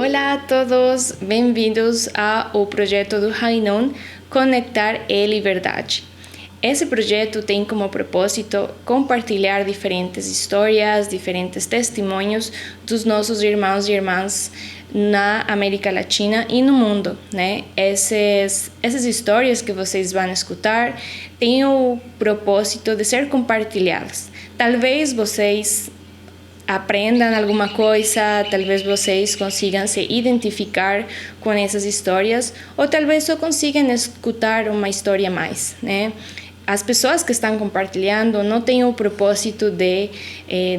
Olá a todos, bem-vindos ao projeto do Rainon Conectar é Liberdade. Esse projeto tem como propósito compartilhar diferentes histórias, diferentes testemunhos dos nossos irmãos e irmãs na América Latina e no mundo, né? Essas histórias que vocês vão escutar têm o propósito de ser compartilhadas. Talvez vocês aprendam alguma coisa, talvez vocês consigam se identificar com essas histórias, ou talvez só consigam escutar uma história a mais, né? As pessoas que estão compartilhando não têm o propósito de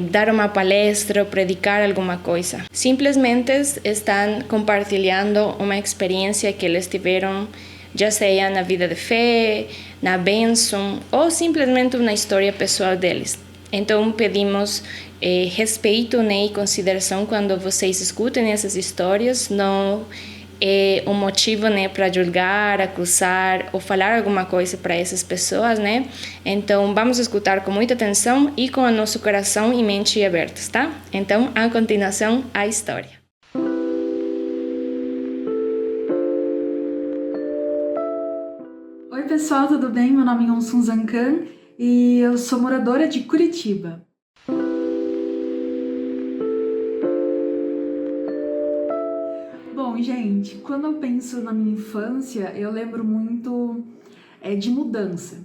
dar uma palestra ou predicar alguma coisa. Simplesmente estão compartilhando uma experiência que eles tiveram, já seja na vida de fé, na bênção, ou simplesmente uma história pessoal deles. Então, pedimos respeito, né, e consideração quando vocês escutem essas histórias. Não é um motivo, né, para julgar, acusar ou falar alguma coisa para essas pessoas, né? Então, vamos escutar com muita atenção e com o nosso coração e mente abertos, tá? Então, a continuação, a história. Oi, pessoal, tudo bem? Meu nome é Onsun Zancan e eu sou moradora de Curitiba. Bom, gente, quando eu penso na minha infância, eu lembro muito de mudança.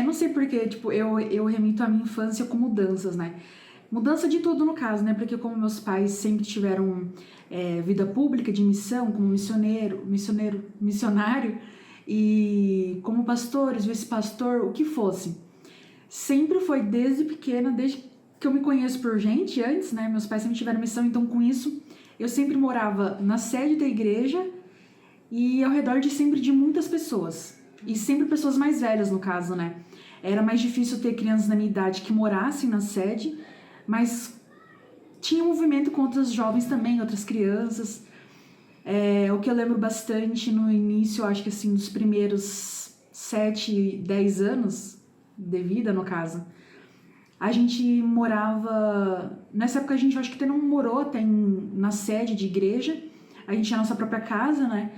Não sei porquê, tipo, eu remito a minha infância com mudanças, né? Mudança de tudo, no caso, né? Porque como meus pais sempre tiveram vida pública, de missão, como missionário, e como pastores, vice-pastor, o que fosse. Sempre foi desde pequena, desde que eu me conheço por gente, antes, né? Meus pais sempre tiveram missão, então com isso eu sempre morava na sede da igreja e ao redor de muitas pessoas. E sempre pessoas mais velhas, no caso, né? Era mais difícil ter crianças da minha idade que morassem na sede, mas tinha um movimento com outros jovens também, outras crianças. O que eu lembro bastante no início, acho que assim, dos primeiros 7, 10 anos de vida, no caso, a gente morava... Nessa época a gente, acho que até não morou até na sede de igreja, a gente tinha a nossa própria casa, né?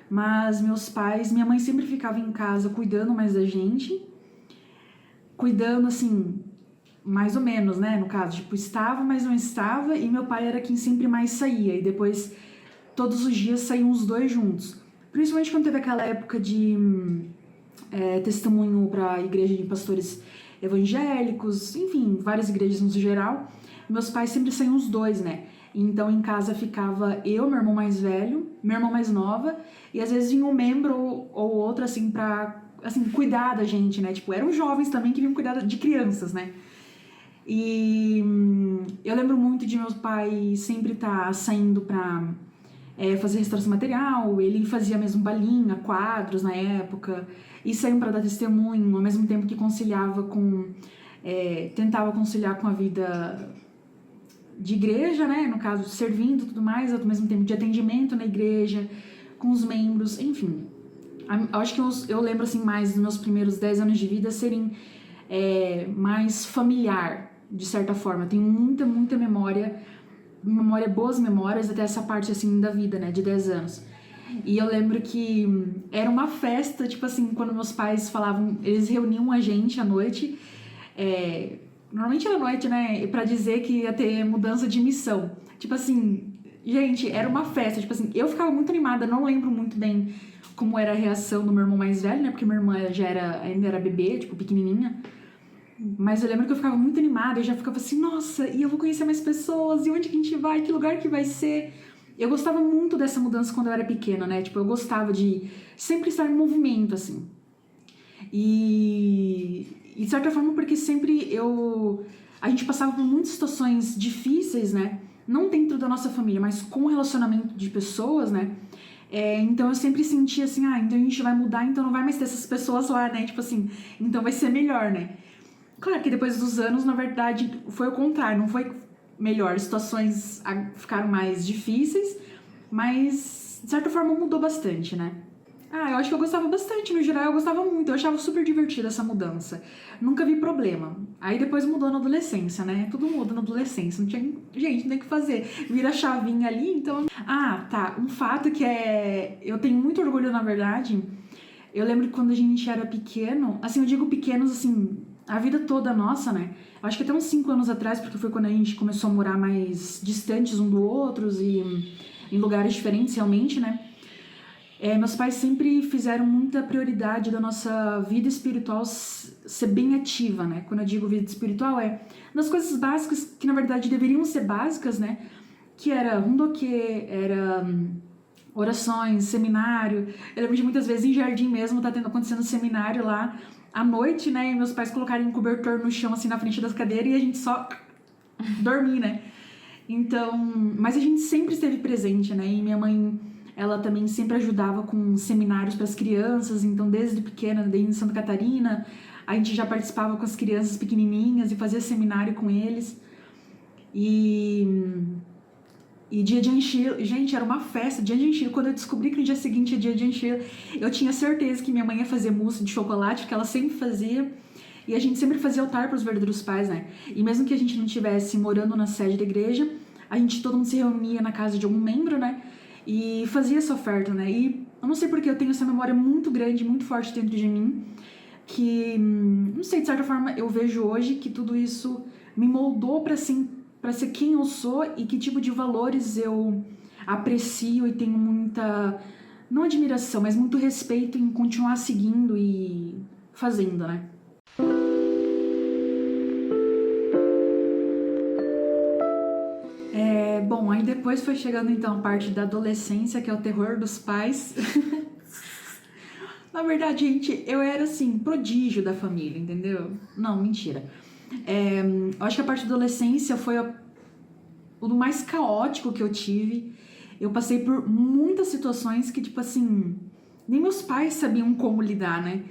Mas minha mãe sempre ficava em casa cuidando mais da gente, cuidando assim, mais ou menos, né? No caso, tipo, estava, mas não estava, e meu pai era quem sempre mais saía, e depois todos os dias saíam os dois juntos. Principalmente quando teve aquela época de testemunho para a igreja de pastores evangélicos, enfim, várias igrejas no geral. Meus pais sempre saíam os dois, né? Então em casa ficava eu, meu irmão mais velho, minha irmã mais nova, e às vezes vinha um membro ou outro assim pra cuidar da gente, né? Tipo, eram jovens também que vinham cuidar de crianças, né? E eu lembro muito de meu pai sempre estar saindo pra fazer restauração material, ele fazia mesmo balinha, quadros na época, e saíam para dar testemunho, ao mesmo tempo que tentava conciliar com a vida de igreja, né, no caso, servindo e tudo mais, ao mesmo tempo de atendimento na igreja, com os membros, enfim. Acho que eu lembro assim mais dos meus primeiros 10 anos de vida serem mais familiar, de certa forma. Tenho muita boas memórias até essa parte assim da vida, né, de 10 anos. E eu lembro que era uma festa, tipo assim, quando meus pais falavam, eles reuniam a gente à noite, normalmente era à noite, né, pra dizer que ia ter mudança de missão. Tipo assim, gente, era uma festa, tipo assim, eu ficava muito animada, não lembro muito bem como era a reação do meu irmão mais velho, né, porque minha irmã ainda era bebê, tipo, pequenininha. Mas eu lembro que eu ficava muito animada, eu já ficava assim, nossa, e eu vou conhecer mais pessoas, e onde que a gente vai, que lugar que vai ser. Eu gostava muito dessa mudança quando eu era pequena, né? Tipo, eu gostava de sempre estar em movimento, assim. E de certa forma, porque sempre a gente passava por muitas situações difíceis, né? Não dentro da nossa família, mas com o relacionamento de pessoas, né? Então eu sempre sentia assim, então a gente vai mudar, então não vai mais ter essas pessoas lá, né? Tipo assim, então vai ser melhor, né? Claro que depois dos anos, na verdade, foi o contrário, não foi melhor. As situações ficaram mais difíceis, mas de certa forma mudou bastante, né? Eu acho que eu gostava bastante, no geral eu gostava muito, eu achava super divertida essa mudança. Nunca vi problema. Aí depois mudou na adolescência, né? Tudo muda na adolescência, não tinha... Gente, não tem o que fazer. Vira a chavinha ali, então... Tá, um fato que eu tenho muito orgulho, na verdade, eu lembro que quando a gente era pequeno, assim, eu digo pequenos, assim, a vida toda nossa, né? Eu acho que até uns 5 anos atrás, porque foi quando a gente começou a morar mais distantes um do outro e em lugares diferentes, realmente, né? Meus pais sempre fizeram muita prioridade da nossa vida espiritual ser bem ativa, né? Quando eu digo vida espiritual, das coisas básicas que na verdade deveriam ser básicas, né? Que era rundoquê, era orações, seminário. Eu lembro de muitas vezes em jardim mesmo, acontecendo seminário lá à noite, né? E meus pais colocarem um cobertor no chão, assim, na frente das cadeiras e a gente só dormir, né? Então, mas a gente sempre esteve presente, né? E minha mãe, ela também sempre ajudava com seminários para as crianças, então desde pequena, desde em Santa Catarina, a gente já participava com as crianças pequenininhas e fazia seminário com eles. E dia de enchilho, gente, era uma festa, dia de enchilho. Quando eu descobri que no dia seguinte é dia de enchilho, eu tinha certeza que minha mãe ia fazer mousse de chocolate, que ela sempre fazia. E a gente sempre fazia altar para os verdadeiros pais, né? E mesmo que a gente não estivesse morando na sede da igreja, todo mundo se reunia na casa de algum membro, né? E fazia essa oferta, né? E eu não sei porque eu tenho essa memória muito grande, muito forte dentro de mim, que, não sei, de certa forma, eu vejo hoje que tudo isso me moldou para ser quem eu sou e que tipo de valores eu aprecio e tenho muita, não admiração, mas muito respeito em continuar seguindo e fazendo, né? Bom, aí depois foi chegando então a parte da adolescência, que é o terror dos pais. Na verdade, gente, eu era assim, prodígio da família, entendeu? Não, mentira. Eu acho que a parte da adolescência foi o mais caótico que eu tive. Eu passei por muitas situações que, tipo assim, nem meus pais sabiam como lidar, né?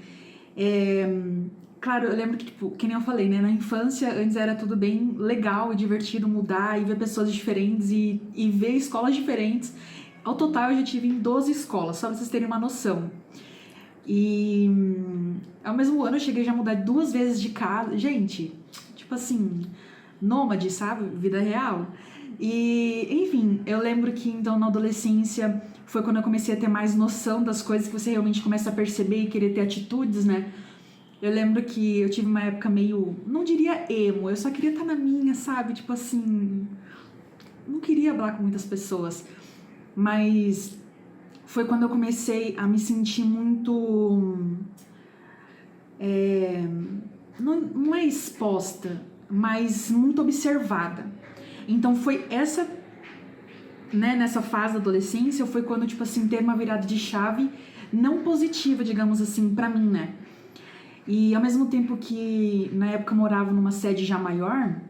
Claro, eu lembro que, tipo, que nem eu falei, né? Na infância, antes era tudo bem legal e divertido mudar e ver pessoas diferentes e ver escolas diferentes. Ao total, eu já tive em 12 escolas, só pra vocês terem uma noção. E ao mesmo ano eu cheguei já a mudar 2 vezes de casa. Gente, tipo assim, nômade, sabe? Vida real. E, enfim, eu lembro que então na adolescência foi quando eu comecei a ter mais noção das coisas, que você realmente começa a perceber e querer ter atitudes, né? Eu lembro que eu tive uma época meio, não diria emo, eu só queria estar na minha, sabe? Tipo assim, não queria falar com muitas pessoas. Mas foi quando eu comecei a me sentir muito... não é exposta, mas muito observada. Então foi nessa fase da adolescência, foi quando, tipo assim, teve uma virada de chave não positiva, digamos assim, pra mim, né? E ao mesmo tempo que na época eu morava numa sede já maior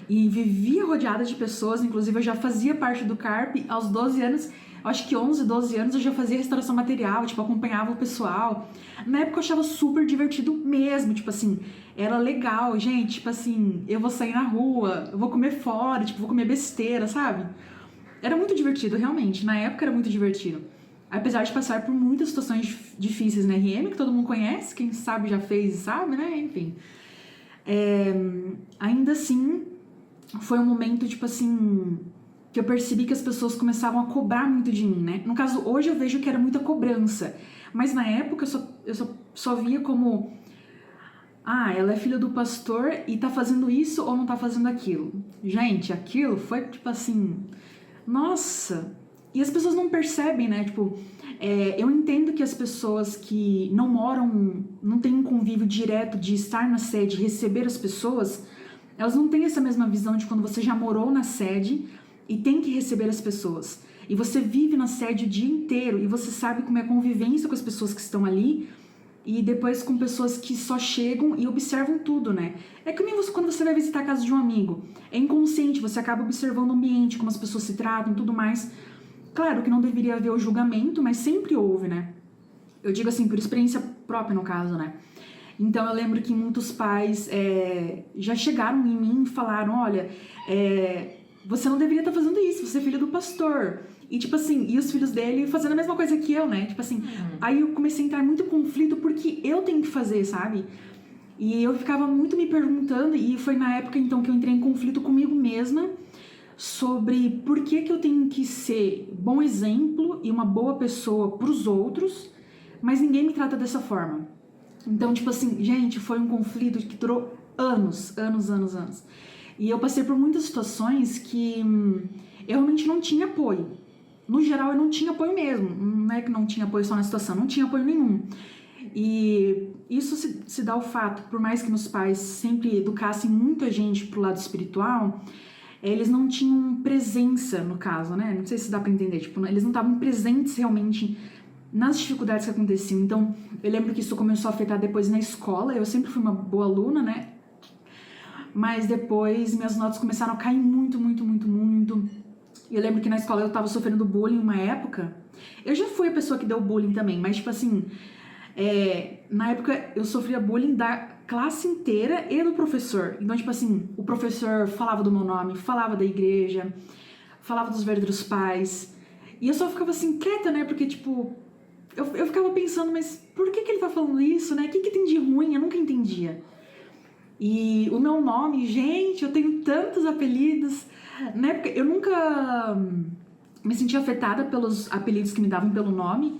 e vivia rodeada de pessoas, inclusive eu já fazia parte do CARP aos 12 anos, acho que 11, 12 anos eu já fazia restauração material, tipo, acompanhava o pessoal. Na época eu achava super divertido mesmo, tipo assim, era legal, gente, tipo assim, eu vou sair na rua, eu vou comer fora, tipo, vou comer besteira, sabe? Era muito divertido, realmente, na época era muito divertido. Apesar de passar por muitas situações difíceis na RM, que todo mundo conhece, quem sabe já fez e sabe, né? Enfim. Ainda assim, foi um momento, tipo assim, que eu percebi que as pessoas começavam a cobrar muito de mim, né? No caso, hoje eu vejo que era muita cobrança. Mas na época eu só via como... ela é filha do pastor e tá fazendo isso ou não tá fazendo aquilo. Gente, aquilo foi tipo assim... Nossa... E as pessoas não percebem, né? Tipo, eu entendo que as pessoas que não moram, não têm um convívio direto de estar na sede, receber as pessoas, elas não têm essa mesma visão de quando você já morou na sede e tem que receber as pessoas. E você vive na sede o dia inteiro e você sabe como é a convivência com as pessoas que estão ali e depois com pessoas que só chegam e observam tudo, né? É que nem quando você vai visitar a casa de um amigo. É inconsciente, você acaba observando o ambiente, como as pessoas se tratam e tudo mais. Claro que não deveria haver o julgamento, mas sempre houve, né? Eu digo assim, por experiência própria no caso, né? Então eu lembro que muitos pais já chegaram em mim e falaram, olha, você não deveria estar fazendo isso, você é filho do pastor. E, tipo assim, e os filhos dele fazendo a mesma coisa que eu, né? Tipo assim, aí eu comecei a entrar muito em conflito porque eu tenho que fazer, sabe? E eu ficava muito me perguntando, e foi na época, então, que eu entrei em conflito comigo mesma sobre por que eu tenho que ser bom exemplo e uma boa pessoa pros outros, mas ninguém me trata dessa forma. Então, tipo assim, gente, foi um conflito que durou anos. E eu passei por muitas situações que eu realmente não tinha apoio. No geral, eu não tinha apoio mesmo. Não é que não tinha apoio só na situação, não tinha apoio nenhum. E isso se dá ao fato, por mais que meus pais sempre educassem muita gente pro lado espiritual, eles não tinham presença, no caso, né? Não sei se dá pra entender. Tipo, eles não estavam presentes realmente nas dificuldades que aconteciam. Então, eu lembro que isso começou a afetar depois na escola. Eu sempre fui uma boa aluna, né? Mas depois minhas notas começaram a cair muito. E eu lembro que na escola eu tava sofrendo bullying uma época. Eu já fui a pessoa que deu bullying também, mas tipo assim, na época eu sofria bullying da classe inteira e do professor. Então, tipo assim, o professor falava do meu nome, falava da igreja, falava dos verdadeiros pais. E eu só ficava assim, quieta, né? Porque, tipo, eu ficava pensando, mas por que ele tá falando isso, né? O que tem de ruim? Eu nunca entendia. E o meu nome, gente, eu tenho tantos apelidos. Na época, eu nunca me sentia afetada pelos apelidos que me davam pelo nome.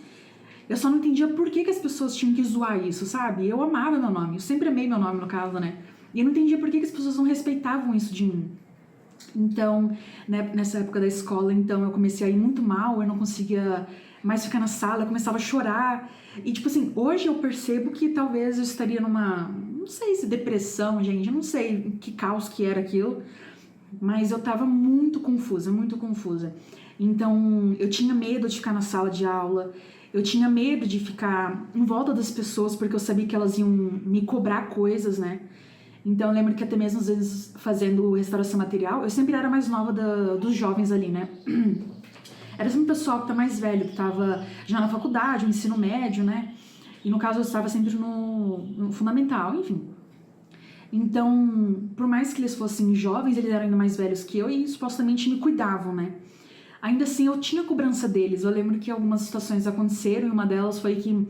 Eu só não entendia por que as pessoas tinham que zoar isso, sabe? Eu amava meu nome, eu sempre amei meu nome, no caso, né? E eu não entendia por que as pessoas não respeitavam isso de mim. Então, né, nessa época da escola, então, eu comecei a ir muito mal, eu não conseguia mais ficar na sala, eu começava a chorar. E, tipo assim, hoje eu percebo que talvez eu estaria numa, não sei se depressão, gente, eu não sei que caos que era aquilo, mas eu tava muito confusa. Então, eu tinha medo de ficar na sala de aula, eu tinha medo de ficar em volta das pessoas, porque eu sabia que elas iam me cobrar coisas, né? Então, eu lembro que até mesmo, às vezes, fazendo restauração material, eu sempre era mais nova dos jovens ali, né? Era sempre o pessoal que tá mais velho, que tava já na faculdade, no ensino médio, né? E no caso, eu estava sempre no fundamental, enfim. Então, por mais que eles fossem jovens, eles eram ainda mais velhos que eu e supostamente me cuidavam, né? Ainda assim, eu tinha cobrança deles. Eu lembro que algumas situações aconteceram e uma delas foi que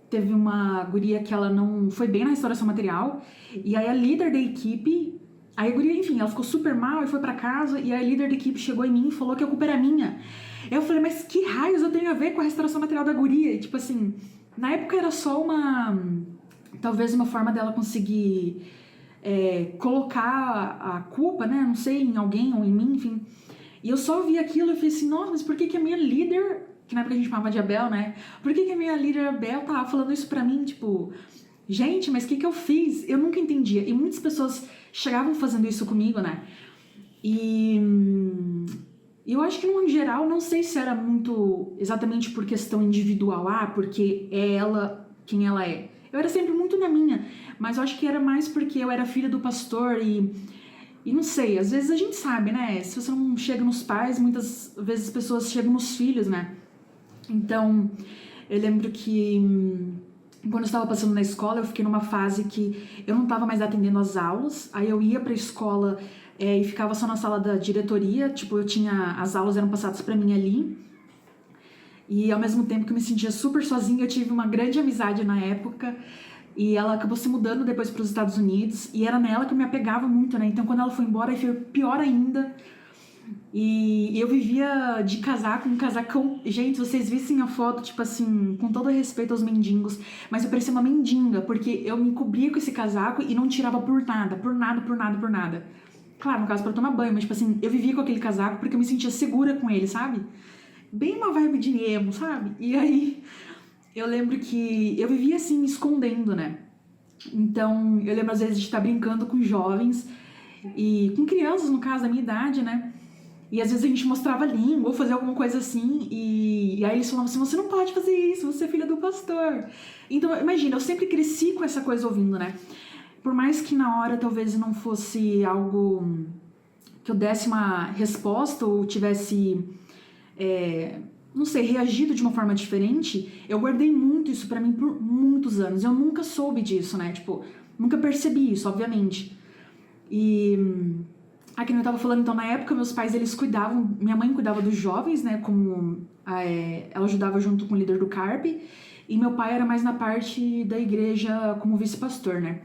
teve uma guria que ela não foi bem na restauração material e aí a líder da equipe, aí a guria, enfim, ela ficou super mal e foi pra casa e aí a líder da equipe chegou em mim e falou que a culpa era minha. Eu falei, mas que raios eu tenho a ver com a restauração material da guria? E, tipo assim, na época era só talvez uma forma dela conseguir colocar a culpa, né, não sei, em alguém ou em mim, enfim. E eu só vi aquilo e falei assim, nossa, mas por que a minha líder, que na época a gente chamava de Abel, né, por que a minha líder Abel tava falando isso pra mim, tipo, gente, mas o que eu fiz? Eu nunca entendia. E muitas pessoas chegavam fazendo isso comigo, né, e eu acho que no geral, não sei se era muito exatamente por questão individual, porque é ela quem ela é. Eu era sempre muito na minha, mas eu acho que era mais porque eu era filha do pastor e não sei, às vezes a gente sabe, né? Se você não chega nos pais, muitas vezes as pessoas chegam nos filhos, né? Então, eu lembro que quando eu estava passando na escola, eu fiquei numa fase que eu não estava mais atendendo as aulas, aí eu ia pra escola e ficava só na sala da diretoria, tipo, as aulas eram passadas pra mim ali. E ao mesmo tempo que eu me sentia super sozinha, eu tive uma grande amizade na época. E ela acabou se mudando depois para os Estados Unidos. E era nela que eu me apegava muito, né? Então quando ela foi embora, aí foi pior ainda. E eu vivia de casaco, um casacão. Gente, vocês vissem a foto, tipo assim, com todo respeito aos mendigos. Mas eu parecia uma mendiga, porque eu me cobria com esse casaco e não tirava por nada. Claro, no caso, pra tomar banho, mas tipo assim, eu vivia com aquele casaco porque eu me sentia segura com ele, sabe? Bem uma vibe de emo, sabe? E aí, eu lembro que eu vivia assim, me escondendo, né? Então, eu lembro às vezes de estar brincando com jovens e com crianças, no caso, da minha idade, né? E às vezes a gente mostrava a língua ou fazia alguma coisa assim e aí eles falavam assim, você não pode fazer isso, você é filha do pastor. Então, imagina, eu sempre cresci com essa coisa ouvindo, né? Por mais que na hora talvez não fosse algo que eu desse uma resposta ou tivesse... não sei, reagido de uma forma diferente, eu guardei muito isso pra mim por muitos anos. Eu nunca soube disso, né? Tipo, nunca percebi isso, obviamente. E Aqui eu tava falando, então, na época, meus pais, eles cuidavam... Minha mãe cuidava dos jovens, né? Como... ela ajudava junto com o líder do CARP. E meu pai era mais na parte da igreja como vice-pastor, né?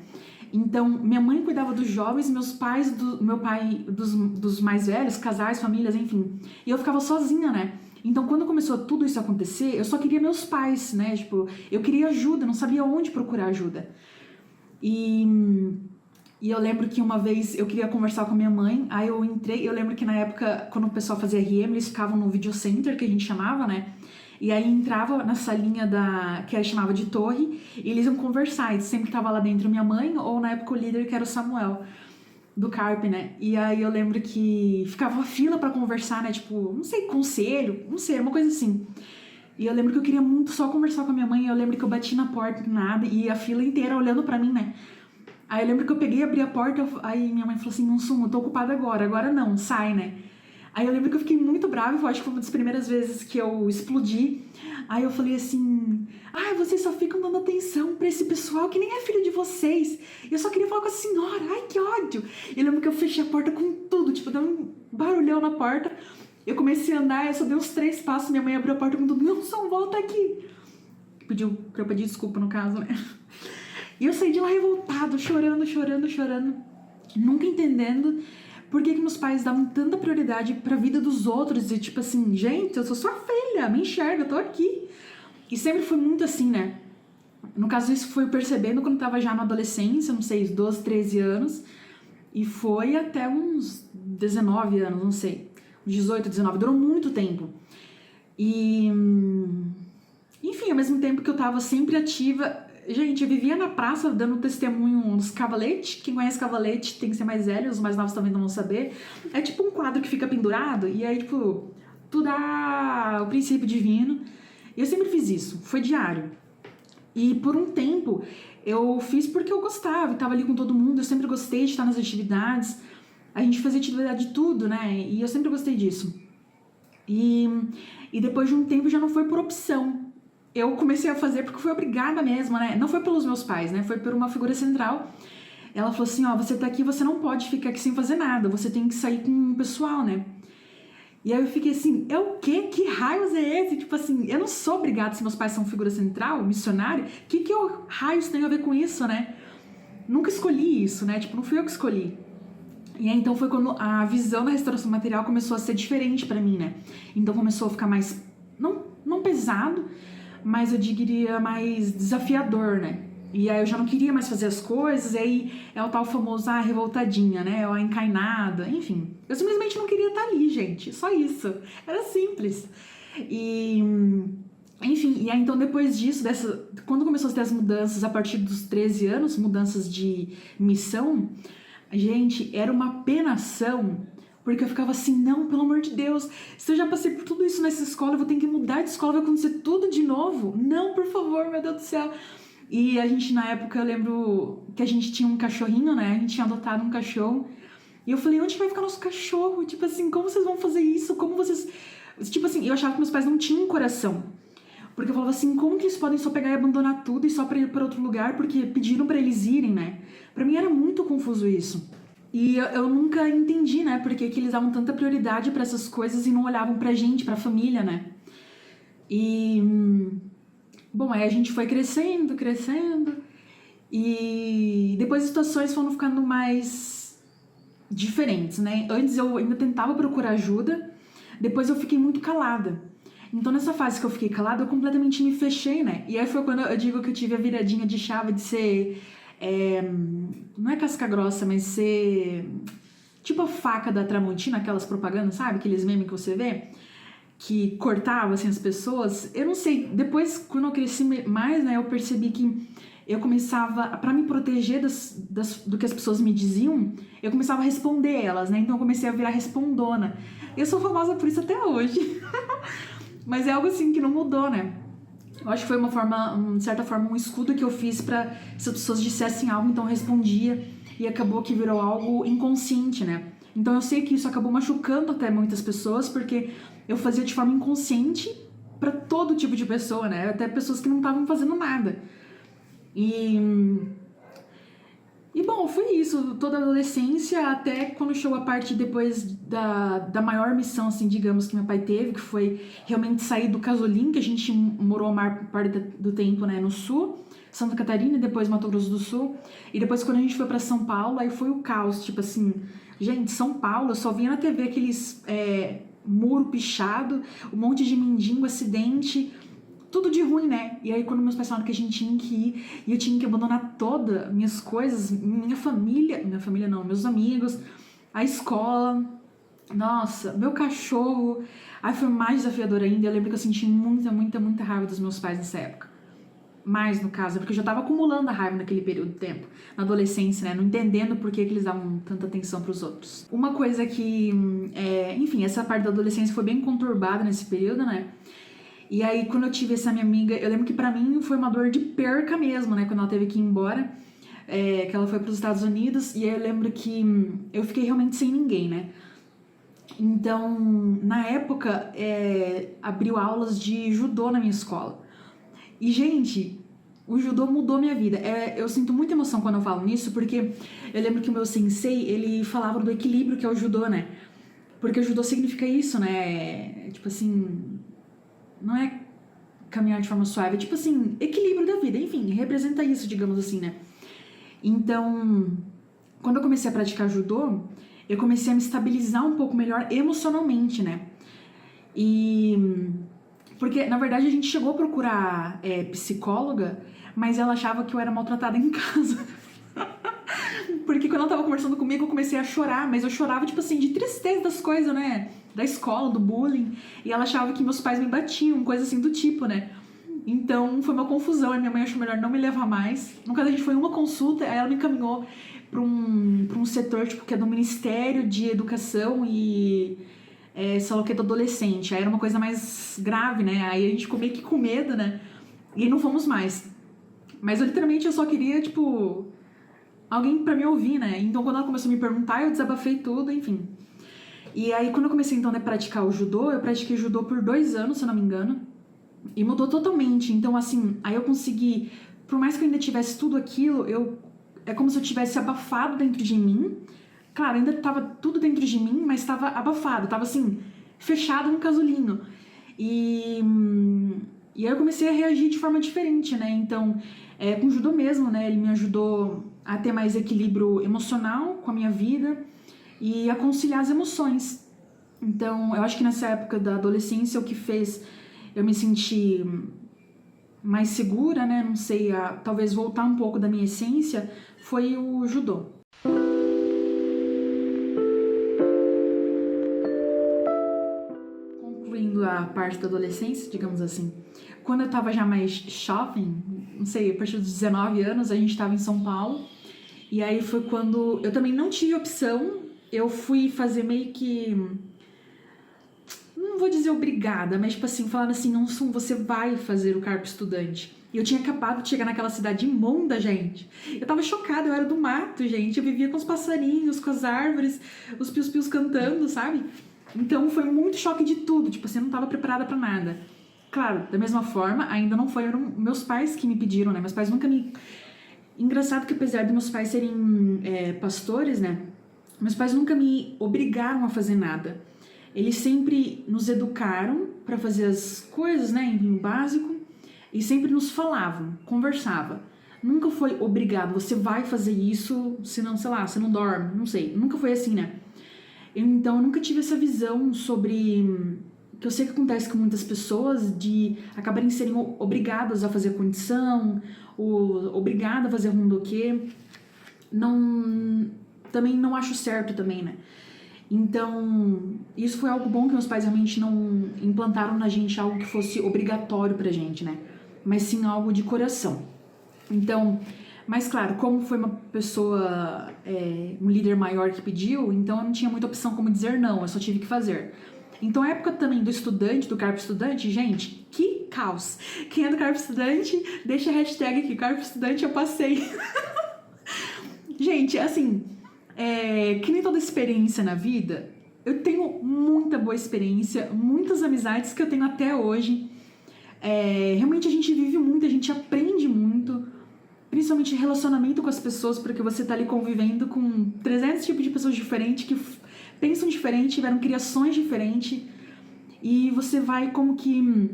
Então, minha mãe cuidava dos jovens, meus pais... meu pai dos mais velhos, casais, famílias, enfim. E eu ficava sozinha, né? Então, quando começou tudo isso a acontecer, eu só queria meus pais, né? Tipo, eu queria ajuda, não sabia onde procurar ajuda. E eu lembro que uma vez eu queria conversar com a minha mãe, aí eu entrei, eu lembro que na época, quando o pessoal fazia RM, eles ficavam no video center, que a gente chamava, né? E aí entrava na salinha que a gente chamava de torre, e eles iam conversar, e sempre tava lá dentro minha mãe, ou na época o líder, que era o Samuel, do CARP, né? E aí eu lembro que ficava uma fila pra conversar, né? Tipo, não sei, conselho, não sei, uma coisa assim. E eu lembro que eu queria muito só conversar com a minha mãe, e eu lembro que eu bati na porta, nada, e a fila inteira olhando pra mim, né? Aí eu lembro que eu peguei, abri a porta, aí minha mãe falou assim, Monsumo, eu tô ocupada agora não, sai, né? Aí eu lembro que eu fiquei muito brava, eu acho que foi uma das primeiras vezes que eu explodi. Aí eu falei assim, vocês só ficam dando atenção pra esse pessoal que nem é filho de vocês. Eu só queria falar com a senhora, ai que ódio. E eu lembro que eu fechei a porta com tudo, tipo, deu um barulhão na porta. Eu comecei a andar, eu só dei uns 3 passos, minha mãe abriu a porta com tudo, Monsumo, volta aqui. Pediu pra eu pedir desculpa no caso, né? E eu saí de lá revoltado, chorando, nunca entendendo por que meus pais davam tanta prioridade pra vida dos outros. E tipo assim, gente, eu sou sua filha, me enxerga, eu tô aqui. E sempre foi muito assim, né? No caso, isso foi percebendo quando eu tava já na adolescência, não sei, 12, 13 anos. E foi até uns 19 anos, não sei, 18, 19, durou muito tempo. E... enfim, ao mesmo tempo que eu tava sempre ativa... Gente, eu vivia na praça dando testemunho nos cavaletes. Quem conhece cavalete tem que ser mais velho, os mais novos também não vão saber. É tipo um quadro que fica pendurado e aí, tipo, tu dá o princípio divino. Eu sempre fiz isso, foi diário. E por um tempo eu fiz porque eu gostava, eu tava ali com todo mundo, eu sempre gostei de estar nas atividades. A gente fazia atividade de tudo, né? E eu sempre gostei disso. E depois de um tempo já não foi por opção. Eu comecei a fazer porque fui obrigada mesmo, né? Não foi pelos meus pais, né? Foi por uma figura central. Ela falou assim, você tá aqui, você não pode ficar aqui sem fazer nada, você tem que sair com o pessoal, né? E aí eu fiquei assim, o quê? Que raios é esse? Tipo assim, eu não sou obrigada se meus pais são figura central, missionário, que raios tem a ver com isso, né? Nunca escolhi isso, né? Tipo, não fui eu que escolhi. E aí então foi quando a visão da restauração material começou a ser diferente pra mim, né? Então começou a ficar mais, não pesado, mas eu diria mais desafiador, né? E aí eu já não queria mais fazer as coisas, e aí é o tal famoso, revoltadinha, né? Ou a encainada, enfim. Eu simplesmente não queria estar ali, gente, só isso. Era simples. E, enfim, e aí então depois disso, quando começou a ter as mudanças a partir dos 13 anos, mudanças de missão, gente, era uma penação. Porque eu ficava assim, não, pelo amor de Deus, se eu já passei por tudo isso nessa escola, eu vou ter que mudar de escola, vai acontecer tudo de novo? Não, por favor, meu Deus do céu. E a gente, na época, eu lembro que a gente tinha um cachorrinho, né? A gente tinha adotado um cachorro. E eu falei, onde vai ficar nosso cachorro? Tipo assim, como vocês vão fazer isso? Como vocês... Tipo assim, eu achava que meus pais não tinham coração. Porque eu falava assim, como que eles podem só pegar e abandonar tudo e só pra ir pra outro lugar? Porque pediram pra eles irem, né? Pra mim era muito confuso isso. E eu nunca entendi, né, porque que eles davam tanta prioridade pra essas coisas e não olhavam pra gente, pra família, né. E... bom, aí a gente foi crescendo, e depois as situações foram ficando mais diferentes, né. Antes eu ainda tentava procurar ajuda, depois eu fiquei muito calada. Então nessa fase que eu fiquei calada, eu completamente me fechei, né. E aí foi quando eu digo que eu tive a viradinha de chave de ser... não é casca grossa, mas ser tipo a faca da Tramontina, aquelas propagandas, sabe? Aqueles memes que você vê, que cortava assim as pessoas. Eu não sei, depois quando eu cresci mais, né, eu percebi que eu começava, pra me proteger do que as pessoas me diziam, eu começava a responder elas, né? Então eu comecei a virar respondona. Eu sou famosa por isso até hoje. Mas é algo assim que não mudou, né? Eu acho que foi de certa forma, um escudo que eu fiz pra se as pessoas dissessem algo, então eu respondia, e acabou que virou algo inconsciente, né? Então eu sei que isso acabou machucando até muitas pessoas, porque eu fazia de forma inconsciente pra todo tipo de pessoa, né? Até pessoas que não estavam fazendo nada. E bom, foi isso, toda a adolescência, até quando chegou a parte depois da maior missão, assim, digamos, que meu pai teve, que foi realmente sair do Casolim, que a gente morou a maior parte do tempo, né, no sul, Santa Catarina e depois Mato Grosso do Sul. E depois quando a gente foi pra São Paulo, aí foi o caos, tipo assim, gente, São Paulo, eu só via na TV aqueles muro pichado, um monte de mendigo, acidente, tudo de ruim, né? E aí quando meus pais falaram que a gente tinha que ir, e eu tinha que abandonar todas minhas coisas, minha família não, meus amigos, a escola, nossa, meu cachorro, aí foi mais desafiador ainda. Eu lembro que eu senti muita raiva dos meus pais nessa época. Mais no caso, porque eu já tava acumulando a raiva naquele período de tempo, na adolescência, né? Não entendendo por que eles davam tanta atenção pros outros. Uma coisa que, enfim, essa parte da adolescência foi bem conturbada nesse período, né? E aí, quando eu tive essa minha amiga, eu lembro que pra mim foi uma dor de perca mesmo, né? Quando ela teve que ir embora, que ela foi pros Estados Unidos, e aí eu lembro que eu fiquei realmente sem ninguém, né? Então, na época, abriu aulas de judô na minha escola. E, gente, o judô mudou minha vida. Eu sinto muita emoção quando eu falo nisso, porque eu lembro que o meu sensei, ele falava do equilíbrio que é o judô, né? Porque o judô significa isso, né? Tipo assim, não é caminhar de forma suave, é tipo assim, equilíbrio da vida. Enfim, representa isso, digamos assim, né? Então, quando eu comecei a praticar judô, eu comecei a me estabilizar um pouco melhor emocionalmente, né? Porque, na verdade, a gente chegou a procurar psicóloga, mas ela achava que eu era maltratada em casa. Porque quando ela tava conversando comigo, eu comecei a chorar, mas eu chorava, tipo assim, de tristeza das coisas, né? Da escola, do bullying. E ela achava que meus pais me batiam, coisa assim do tipo, né? Então, foi uma confusão, e minha mãe achou melhor não me levar mais. No caso, a gente foi em uma consulta, aí ela me encaminhou pra um setor, tipo, que é do Ministério de Educação e... sei lá o que, do adolescente. Aí era uma coisa mais grave, né? Aí a gente ficou meio que com medo, né? E não fomos mais. Mas eu literalmente eu só queria, tipo, alguém pra me ouvir, né? Então quando ela começou a me perguntar, eu desabafei tudo, enfim. E aí quando eu comecei então a praticar o judô, eu pratiquei judô por 2 anos, se eu não me engano. E mudou totalmente. Então assim, aí eu consegui, por mais que eu ainda tivesse tudo aquilo, é como se eu tivesse abafado dentro de mim. Claro, ainda tava tudo dentro de mim, mas tava abafado, tava assim, fechado no casulinho. E aí eu comecei a reagir de forma diferente, né? Então, com o judô mesmo, né? Ele me ajudou a ter mais equilíbrio emocional com a minha vida e a conciliar as emoções. Então, eu acho que nessa época da adolescência, o que fez eu me sentir mais segura, né? Não sei, talvez voltar um pouco da minha essência, foi o judô. Concluindo a parte da adolescência, digamos assim, quando eu tava já mais jovem, não sei, a partir dos 19 anos, a gente tava em São Paulo, e aí foi quando eu também não tive opção, eu fui fazer meio que, não vou dizer obrigada, mas tipo assim, falando assim, não, você vai fazer o Carpo Estudante. E eu tinha acabado de chegar naquela cidade imunda, gente. Eu tava chocada, eu era do mato, gente. Eu vivia com os passarinhos, com as árvores, os pios-pios cantando, sabe? Então foi muito choque de tudo, tipo assim, eu não tava preparada pra nada. Claro, da mesma forma, ainda não foram meus pais que me pediram, né? Meus pais nunca me... Engraçado que apesar de meus pais serem pastores, né? Meus pais nunca me obrigaram a fazer nada. Eles sempre nos educaram pra fazer as coisas, né? Enfim, o básico. E sempre nos falavam, conversavam. Nunca foi obrigado, você vai fazer isso, senão, sei lá, você não dorme, não sei. Nunca foi assim, né? Então, eu nunca tive essa visão sobre... que eu sei que acontece com muitas pessoas, de acabarem serem obrigadas a fazer condição, ou obrigadas a fazer rondoquê. Também não acho certo também, né? Então, isso foi algo bom que meus pais realmente não implantaram na gente algo que fosse obrigatório pra gente, né? Mas sim algo de coração. Então, mas claro, como foi uma pessoa, um líder maior que pediu, então eu não tinha muita opção como dizer não, eu só tive que fazer. Então a época também do estudante, do Carpo Estudante, gente, que caos. Quem é do Carpo Estudante, deixa a hashtag aqui, Carpo Estudante eu passei. Gente, assim, que nem toda experiência na vida, eu tenho muita boa experiência, muitas amizades que eu tenho até hoje. Realmente a gente vive muito, a gente aprende muito. principalmente relacionamento com as pessoas, porque você tá ali convivendo com 300 tipos de pessoas diferentes, que pensam diferente, tiveram criações diferentes, e você vai como que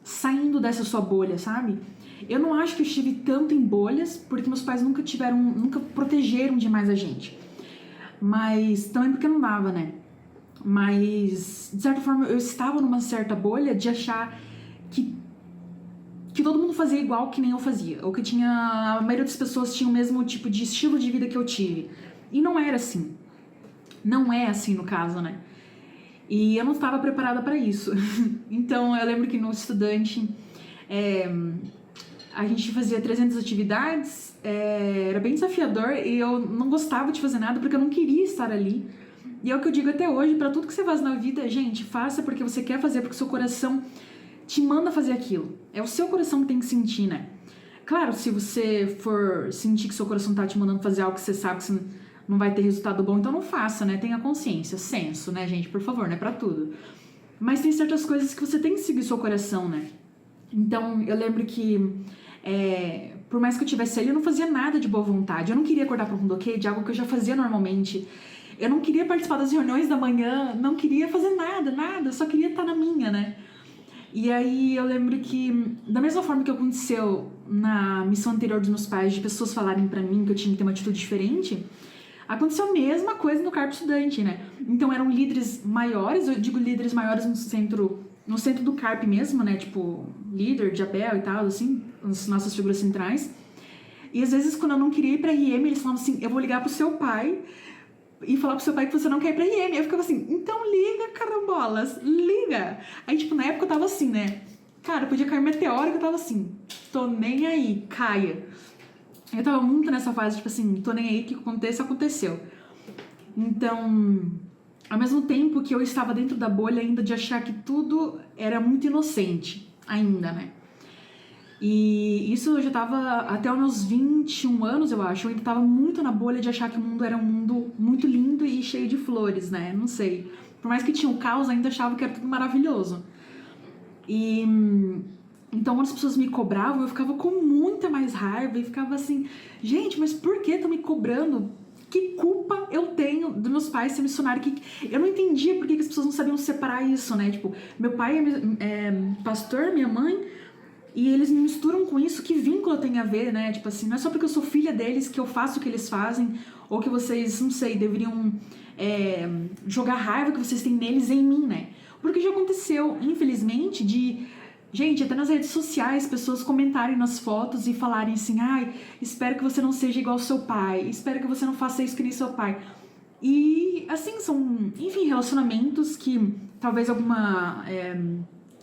saindo dessa sua bolha, sabe? Eu não acho que eu estive tanto em bolhas, porque meus pais nunca protegeram demais a gente. Mas também porque não dava, né? Mas, de certa forma, eu estava numa certa bolha de achar que todo mundo fazia igual que nem eu fazia. Ou que a maioria das pessoas tinha o mesmo tipo de estilo de vida que eu tive. E não era assim. Não é assim no caso, né? E eu não estava preparada para isso. Então, eu lembro que no estudante, a gente fazia 300 atividades, era bem desafiador e eu não gostava de fazer nada porque eu não queria estar ali. E é o que eu digo até hoje, para tudo que você faz na vida, gente, faça porque você quer fazer, porque o seu coração te manda fazer aquilo. É o seu coração que tem que sentir, né? Claro, se você for sentir que seu coração tá te mandando fazer algo que você sabe que você não vai ter resultado bom, então não faça, né? Tenha consciência, senso, né, gente? Por favor, né? Pra tudo. Mas tem certas coisas que você tem que seguir seu coração, né? Então, eu lembro que por mais que eu tivesse ali, eu não fazia nada de boa vontade. Eu não queria acordar para um bundoquê de algo que eu já fazia normalmente. Eu não queria participar das reuniões da manhã, não queria fazer nada. Só queria estar na minha, né? E aí eu lembro que, da mesma forma que aconteceu na missão anterior dos meus pais, de pessoas falarem pra mim que eu tinha que ter uma atitude diferente, aconteceu a mesma coisa no Carpo Estudante, né? Então eram líderes maiores, eu digo líderes maiores no centro do Carpe mesmo, né? Tipo, líder de Abel e tal, assim, as nossas figuras centrais. E às vezes, quando eu não queria ir pra IEM, eles falavam assim, eu vou ligar pro seu pai e falar pro seu pai que você não quer ir pra IEM. Eu ficava assim, então liga, carambolas, liga. Aí, tipo, na época eu tava assim, né? Cara, podia cair meteoro que eu tava assim, tô nem aí, caia. Eu tava muito nessa fase, tipo assim, tô nem aí, o que aconteça, aconteceu. Então, ao mesmo tempo que eu estava dentro da bolha ainda de achar que tudo era muito inocente, ainda, né? E isso eu já tava até os meus 21 anos, eu acho. Eu ainda tava muito na bolha de achar que o mundo era um mundo muito lindo e cheio de flores, né? Não sei. Por mais que tinha um caos, ainda achava que era tudo maravilhoso. E então, quando as pessoas me cobravam, eu ficava com muita mais raiva e ficava assim, gente, mas por que estão me cobrando? Que culpa eu tenho dos meus pais ser missionário? Eu não entendia por que as pessoas não sabiam separar isso, né? Tipo, meu pai é pastor, minha mãe, e eles me misturam com isso. Que vínculo tem a ver, né? Tipo assim, não é só porque eu sou filha deles que eu faço o que eles fazem, ou que vocês, não sei, deveriam jogar raiva que vocês têm neles em mim, né? Porque já aconteceu, infelizmente, gente, até nas redes sociais, pessoas comentarem nas fotos e falarem assim, ai, espero que você não seja igual ao seu pai, espero que você não faça isso que nem seu pai. E, assim, são, enfim, relacionamentos que talvez alguma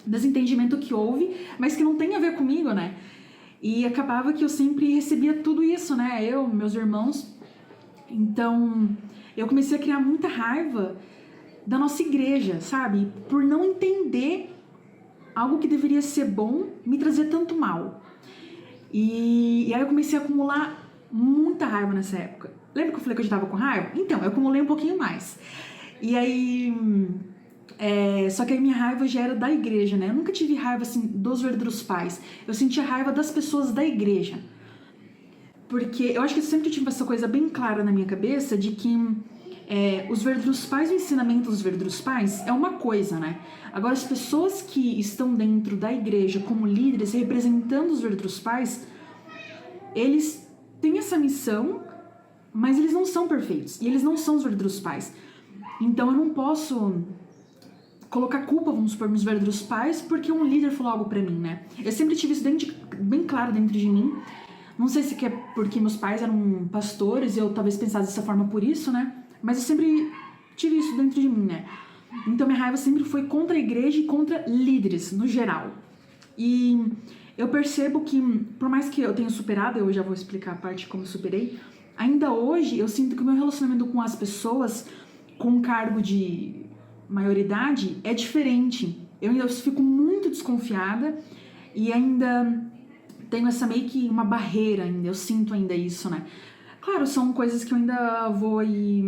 desentendimento que houve, mas que não tem a ver comigo, né? E acabava que eu sempre recebia tudo isso, né? Eu, meus irmãos. Então, eu comecei a criar muita raiva da nossa igreja, sabe? Por não entender algo que deveria ser bom me trazia tanto mal. E aí eu comecei a acumular muita raiva nessa época. Lembra que eu falei que eu já tava com raiva? Então, eu acumulei um pouquinho mais. E aí... só que aí minha raiva já era da igreja, né? Eu nunca tive raiva, assim, dos verdadeiros pais. Eu sentia raiva das pessoas da igreja. Porque eu acho que eu sempre tive essa coisa bem clara na minha cabeça de que os verdadeiros pais, o ensinamento dos verdadeiros pais é uma coisa, né? Agora, as pessoas que estão dentro da igreja como líderes, representando os verdadeiros pais, eles têm essa missão, mas eles não são perfeitos. E eles não são os verdadeiros pais. Então, eu não posso colocar culpa, vamos supor, nos verdadeiros pais porque um líder falou algo pra mim, né? Eu sempre tive isso bem claro dentro de mim. Não sei se é porque meus pais eram pastores e eu talvez pensasse dessa forma por isso, né? Mas eu sempre tive isso dentro de mim, né? Então minha raiva sempre foi contra a igreja e contra líderes, no geral. E eu percebo que, por mais que eu tenha superado, eu já vou explicar a parte como eu superei, ainda hoje eu sinto que o meu relacionamento com as pessoas com cargo de maioridade é diferente. Eu ainda fico muito desconfiada e ainda tenho essa meio que uma barreira ainda, eu sinto ainda isso, né? Claro, são coisas que eu ainda vou ir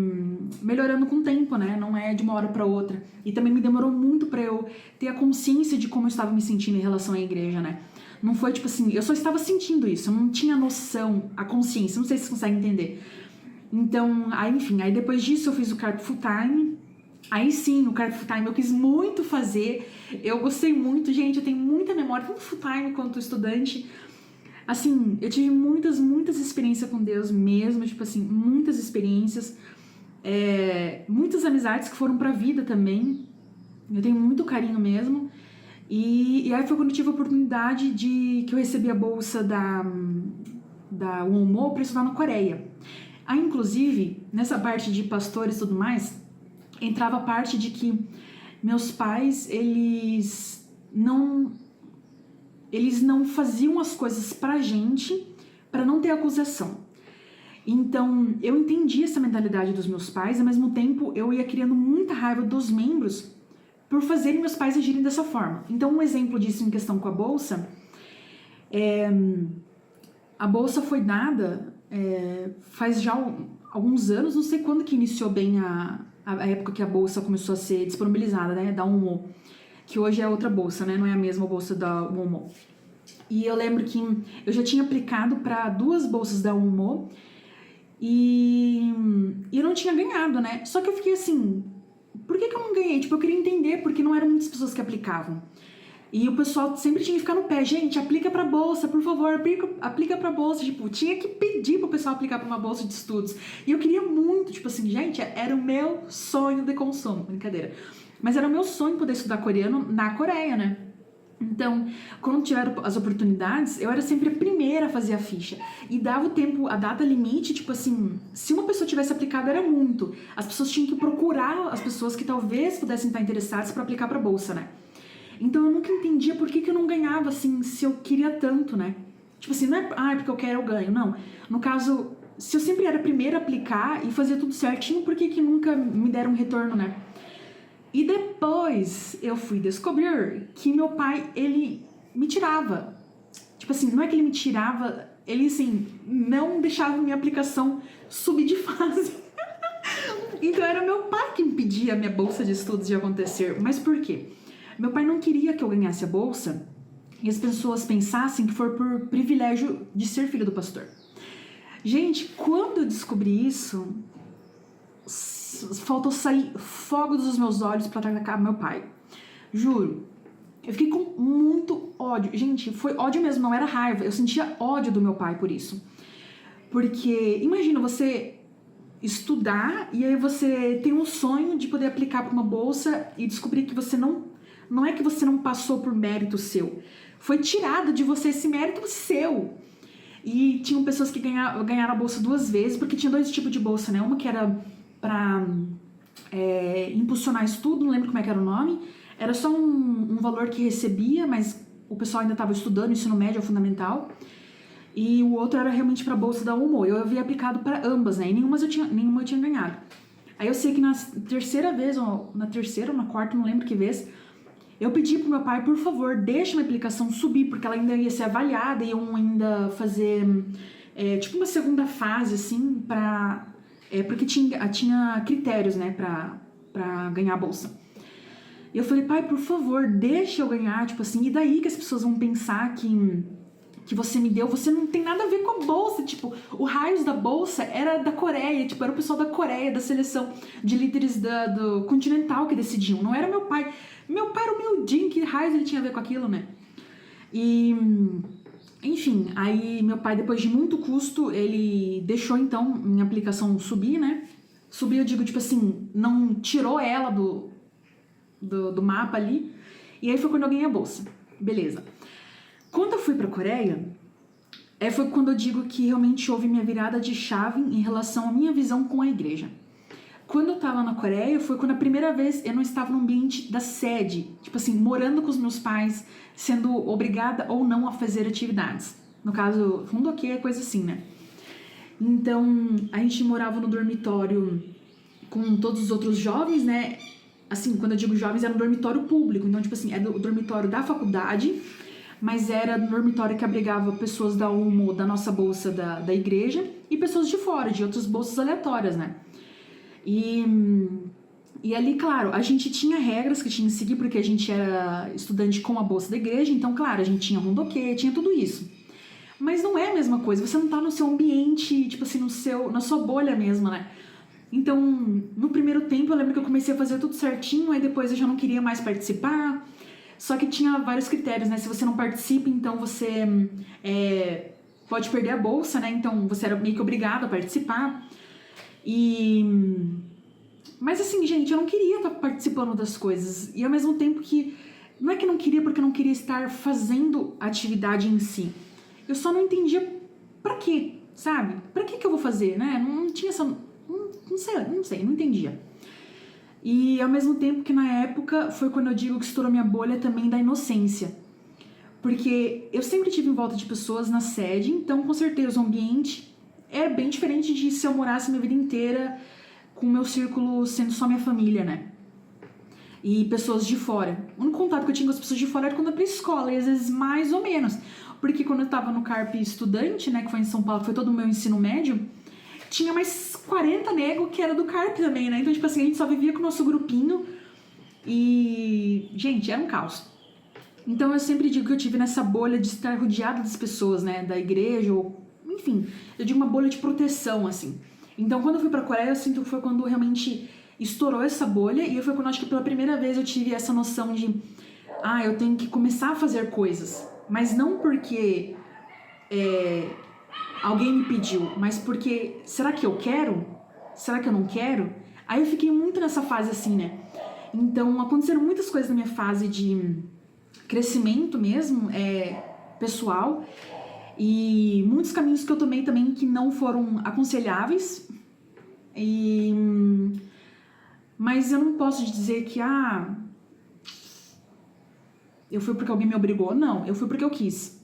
melhorando com o tempo, né? Não é de uma hora pra outra. E também me demorou muito pra eu ter a consciência de como eu estava me sentindo em relação à igreja, né? Não foi tipo assim, eu só estava sentindo isso, eu não tinha noção, a consciência, não sei se vocês conseguem entender. Então, aí enfim, aí depois disso eu fiz o Carp Full Time. Aí sim, o Carp Full Time eu quis muito fazer, eu gostei muito, gente, eu tenho muita memória, tanto full time quanto estudante. Assim, eu tive muitas experiências com Deus mesmo, tipo assim, muitas experiências, muitas amizades que foram pra vida também, eu tenho muito carinho mesmo. E aí foi quando eu tive a oportunidade que eu recebi a bolsa da UOMO pra estudar na Coreia. Aí, inclusive, nessa parte de pastores e tudo mais, entrava a parte de que meus pais, eles não faziam as coisas pra gente pra não ter acusação. Então, eu entendi essa mentalidade dos meus pais, ao mesmo tempo eu ia criando muita raiva dos membros por fazerem meus pais agirem dessa forma. Então, um exemplo disso em questão com a bolsa, a bolsa foi dada faz já alguns anos, não sei quando que iniciou bem a época que a bolsa começou a ser disponibilizada, né, da UOMO, que hoje é outra bolsa, né, não é a mesma bolsa da UOMO. E eu lembro que eu já tinha aplicado para 2 bolsas da UOMO e eu não tinha ganhado, né, só que eu fiquei assim, por que eu não ganhei? Tipo, eu queria entender porque não eram muitas pessoas que aplicavam. E o pessoal sempre tinha que ficar no pé, gente, aplica pra bolsa, por favor, aplica pra bolsa, tipo, tinha que pedir pro pessoal aplicar pra uma bolsa de estudos. E eu queria muito, tipo assim, gente, era o meu sonho de consumo, brincadeira. Mas era o meu sonho poder estudar coreano na Coreia, né? Então, quando tiveram as oportunidades, eu era sempre a primeira a fazer a ficha. E dava o tempo, a data limite, tipo assim, se uma pessoa tivesse aplicado era muito. As pessoas tinham que procurar as pessoas que talvez pudessem estar interessadas pra aplicar pra bolsa, né? Então eu nunca entendia por que eu não ganhava, assim, se eu queria tanto, né? Tipo assim, não é porque eu quero, eu ganho, não. No caso, se eu sempre era a primeira a aplicar e fazia tudo certinho, por que nunca me deram um retorno, né? E depois eu fui descobrir que meu pai, ele me tirava. Tipo assim, não é que ele me tirava, ele, assim, não deixava minha aplicação subir de fase. Então era meu pai que impedia a minha bolsa de estudos de acontecer. Mas por quê? Meu pai não queria que eu ganhasse a bolsa e as pessoas pensassem que foi por privilégio de ser filho do pastor. Gente, quando eu descobri isso, faltou sair fogo dos meus olhos para atacar meu pai. Juro. Eu fiquei com muito ódio. Gente, foi ódio mesmo, não era raiva. Eu sentia ódio do meu pai por isso. Porque, imagina, você estudar e aí você tem um sonho de poder aplicar para uma bolsa e descobrir que você não é que você não passou por mérito seu, foi tirado de você esse mérito seu. E tinham pessoas que ganharam a bolsa 2 vezes, porque tinha 2 tipos de bolsa, né? Uma que era pra impulsionar estudo, não lembro como é que era o nome, era só um valor que recebia, mas o pessoal ainda estava estudando, ensino médio ou fundamental. E o outro era realmente pra bolsa da UOMO. Eu havia aplicado para ambas, né? E nenhuma eu tinha ganhado. Aí eu sei que na terceira vez, ou na terceira ou na quarta, não lembro que vez, eu pedi pro meu pai, por favor, deixa minha aplicação subir, porque ela ainda ia ser avaliada e eu ainda fazer tipo uma segunda fase, assim, porque tinha critérios, né, pra ganhar a bolsa. E eu falei, pai, por favor, deixa eu ganhar, tipo assim, e daí que as pessoas vão pensar que você me deu, você não tem nada a ver com a bolsa, tipo, o raios da bolsa era da Coreia, tipo, era o pessoal da Coreia, da seleção de líderes do Continental que decidiam, não era meu pai. Meu pai era humildinho, que raios ele tinha a ver com aquilo, né? E, enfim, aí meu pai, depois de muito custo, ele deixou, então, minha aplicação subir, né? Subir, eu digo, tipo assim, não tirou ela do mapa ali, e aí foi quando eu ganhei a bolsa. Beleza. Quando eu fui pra Coreia, foi quando eu digo que realmente houve minha virada de chave em relação à minha visão com a igreja. Quando eu tava na Coreia, foi quando a primeira vez eu não estava no ambiente da sede, tipo assim, morando com os meus pais, sendo obrigada ou não a fazer atividades. No caso, fundoquê, coisa assim, né? Então, a gente morava no dormitório com todos os outros jovens, né? Assim, quando eu digo jovens, era um dormitório público. Então, tipo assim, era o dormitório da faculdade, mas era um dormitório que abrigava pessoas da UMO, da nossa bolsa da igreja, e pessoas de fora, de outras bolsas aleatórias, né? E E ali, claro, a gente tinha regras que tinha que seguir, porque a gente era estudante com a bolsa da igreja, então, claro, a gente tinha rondoquê, tinha tudo isso. Mas não é a mesma coisa, você não tá no seu ambiente, tipo assim, na sua bolha mesmo, né? Então, no primeiro tempo, eu lembro que eu comecei a fazer tudo certinho, aí depois eu já não queria mais participar. Só que tinha vários critérios, né? Se você não participa, então você pode perder a bolsa, né? Então, você era meio que obrigado a participar. Mas assim, gente, eu não queria estar participando das coisas. E ao mesmo tempo que... Não é que eu não queria porque eu não queria estar fazendo a atividade em si. Eu só não entendia pra quê, sabe? Pra que eu vou fazer, né? Não tinha essa... Não sei, não entendia. E ao mesmo tempo que na época foi quando eu digo que estourou minha bolha também da inocência. Porque eu sempre tive em volta de pessoas na sede, então com certeza o ambiente era bem diferente de se eu morasse minha vida inteira com o meu círculo sendo só minha família, né? E pessoas de fora. O único contato que eu tinha com as pessoas de fora era quando eu ia pra escola, e às vezes mais ou menos. Porque quando eu tava no CARP estudante, né, que foi em São Paulo, que foi todo o meu ensino médio, tinha mais 40 nego que era do CARP também, né? Então, tipo assim, a gente só vivia com o nosso grupinho e... Gente, era um caos. Então, eu sempre digo que eu tive nessa bolha de estar rodeada das pessoas, né? Da igreja ou... Enfim, eu digo uma bolha de proteção, assim. Então, quando eu fui pra Coreia, eu sinto que foi quando realmente estourou essa bolha e foi quando acho que pela primeira vez eu tive essa noção de... eu tenho que começar a fazer coisas. Mas não porque... alguém me pediu, mas porque, será que eu quero? Será que eu não quero? Aí eu fiquei muito nessa fase assim, né? Então, aconteceram muitas coisas na minha fase de crescimento mesmo, pessoal, e muitos caminhos que eu tomei também que não foram aconselháveis, mas eu não posso dizer que, eu fui porque alguém me obrigou. Não, eu fui porque eu quis.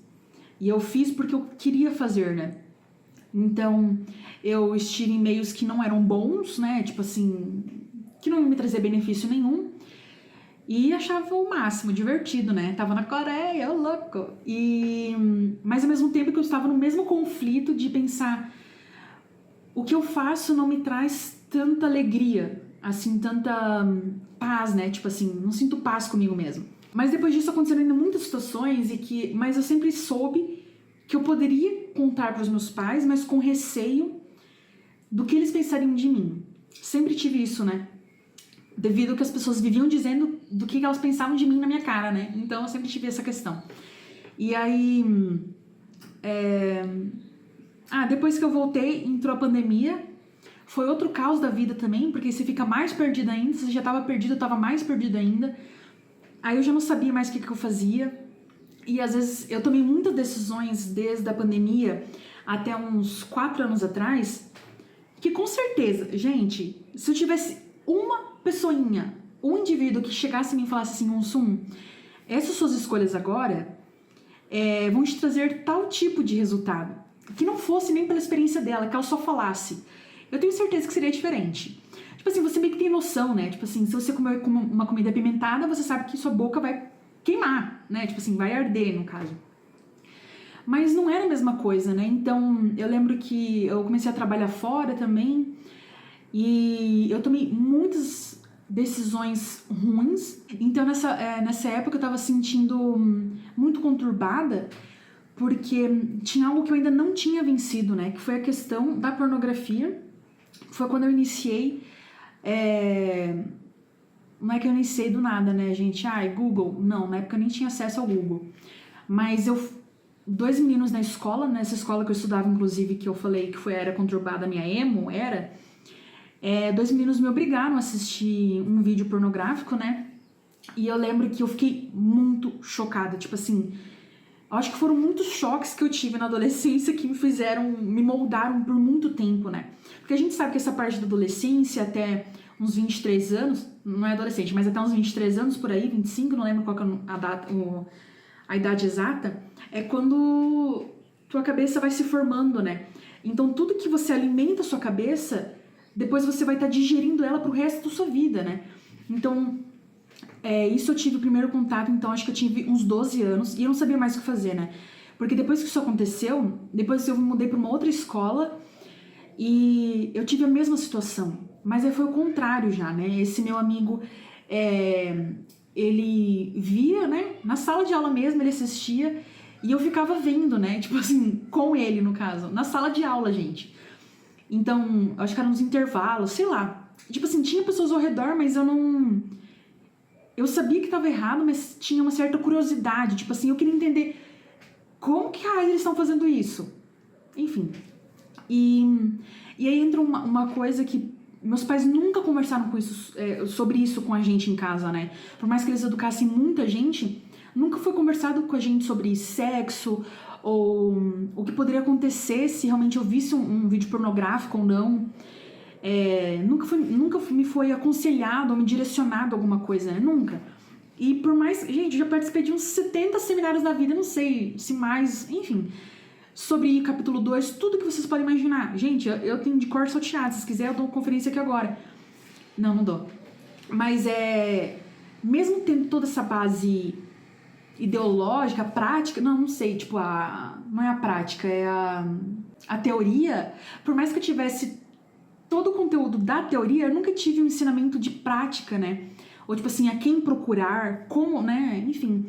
E eu fiz porque eu queria fazer, né? Então, eu estive em meios que não eram bons, né? Tipo assim, que não me trazia benefício nenhum. E achava o máximo, divertido, né? Tava na Coreia, ô louco. Mas ao mesmo tempo que eu estava no mesmo conflito de pensar... O que eu faço não me traz tanta alegria, assim, tanta paz, né? Tipo assim, não sinto paz comigo mesmo. Mas depois disso aconteceram ainda muitas situações mas eu sempre soube que eu poderia contar para os meus pais, mas com receio do que eles pensariam de mim. Sempre tive isso, né? Devido ao que as pessoas viviam dizendo do que elas pensavam de mim na minha cara, né? Então eu sempre tive essa questão. E aí... depois que eu voltei, entrou a pandemia. Foi outro caos da vida também, porque você fica mais perdida ainda. Se você já estava perdido, eu estava mais perdida ainda. Aí eu já não sabia mais o que eu fazia. E às vezes eu tomei muitas decisões desde a pandemia até uns 4 anos atrás, que com certeza, gente, se eu tivesse uma pessoinha, um indivíduo que chegasse em mim e falasse assim, Sum, essas suas escolhas agora vão te trazer tal tipo de resultado, que não fosse nem pela experiência dela, que ela só falasse, eu tenho certeza que seria diferente. Tipo assim, você meio que tem noção, né? Tipo assim, se você comer uma comida apimentada, você sabe que sua boca vai queimar, né? Tipo assim, vai arder, no caso. Mas não era a mesma coisa, né? Então, eu lembro que eu comecei a trabalhar fora também e eu tomei muitas decisões ruins. Então, nessa época, eu tava sentindo muito conturbada porque tinha algo que eu ainda não tinha vencido, né? Que foi a questão da pornografia. Foi quando eu iniciei... Não é que eu iniciei do nada, né, gente? Google. Não, na época eu nem tinha acesso ao Google. Mas 2 meninos na escola, nessa escola que eu estudava, inclusive, que eu falei que era conturbada a minha emo, 2 meninos me obrigaram a assistir um vídeo pornográfico, né? E eu lembro que eu fiquei muito chocada, tipo assim... Acho que foram muitos choques que eu tive na adolescência que me moldaram por muito tempo, né? Porque a gente sabe que essa parte da adolescência até uns 23 anos, não é adolescente, mas até uns 23 anos por aí, 25, não lembro qual que é a idade exata, é quando tua cabeça vai se formando, né? Então tudo que você alimenta a sua cabeça, depois você vai estar digerindo ela pro resto da sua vida, né? Então... isso eu tive o primeiro contato, então acho que eu tive uns 12 anos e eu não sabia mais o que fazer, né? Porque depois que isso aconteceu, depois eu mudei para uma outra escola e eu tive a mesma situação. Mas aí foi o contrário já, né? Esse meu amigo, ele via, né? Na sala de aula mesmo, ele assistia e eu ficava vendo, né? Tipo assim, com ele, no caso. Na sala de aula, gente. Então, acho que era nos intervalos, sei lá. Tipo assim, tinha pessoas ao redor, mas eu não... Eu sabia que tava errado, mas tinha uma certa curiosidade. Tipo assim, eu queria entender como que eles estão fazendo isso. Enfim. E aí entra uma coisa que meus pais nunca conversaram sobre isso com a gente em casa, né? Por mais que eles educassem muita gente, nunca foi conversado com a gente sobre sexo ou o que poderia acontecer se realmente eu visse um vídeo pornográfico ou não. Nunca me foi aconselhado ou me direcionado a alguma coisa, né? Nunca. E por mais... Gente, eu já participei de uns 70 seminários na vida, não sei se mais... Enfim, sobre capítulo 2, tudo que vocês podem imaginar. Gente, eu tenho de cor salteado. Se quiser, eu dou uma conferência aqui agora. Não dou. Mas mesmo tendo toda essa base ideológica, prática... Não sei, tipo, não é a prática, é a teoria. Por mais que eu tivesse todo o conteúdo da teoria, eu nunca tive um ensinamento de prática, né? Ou tipo assim, a quem procurar, como, né? Enfim.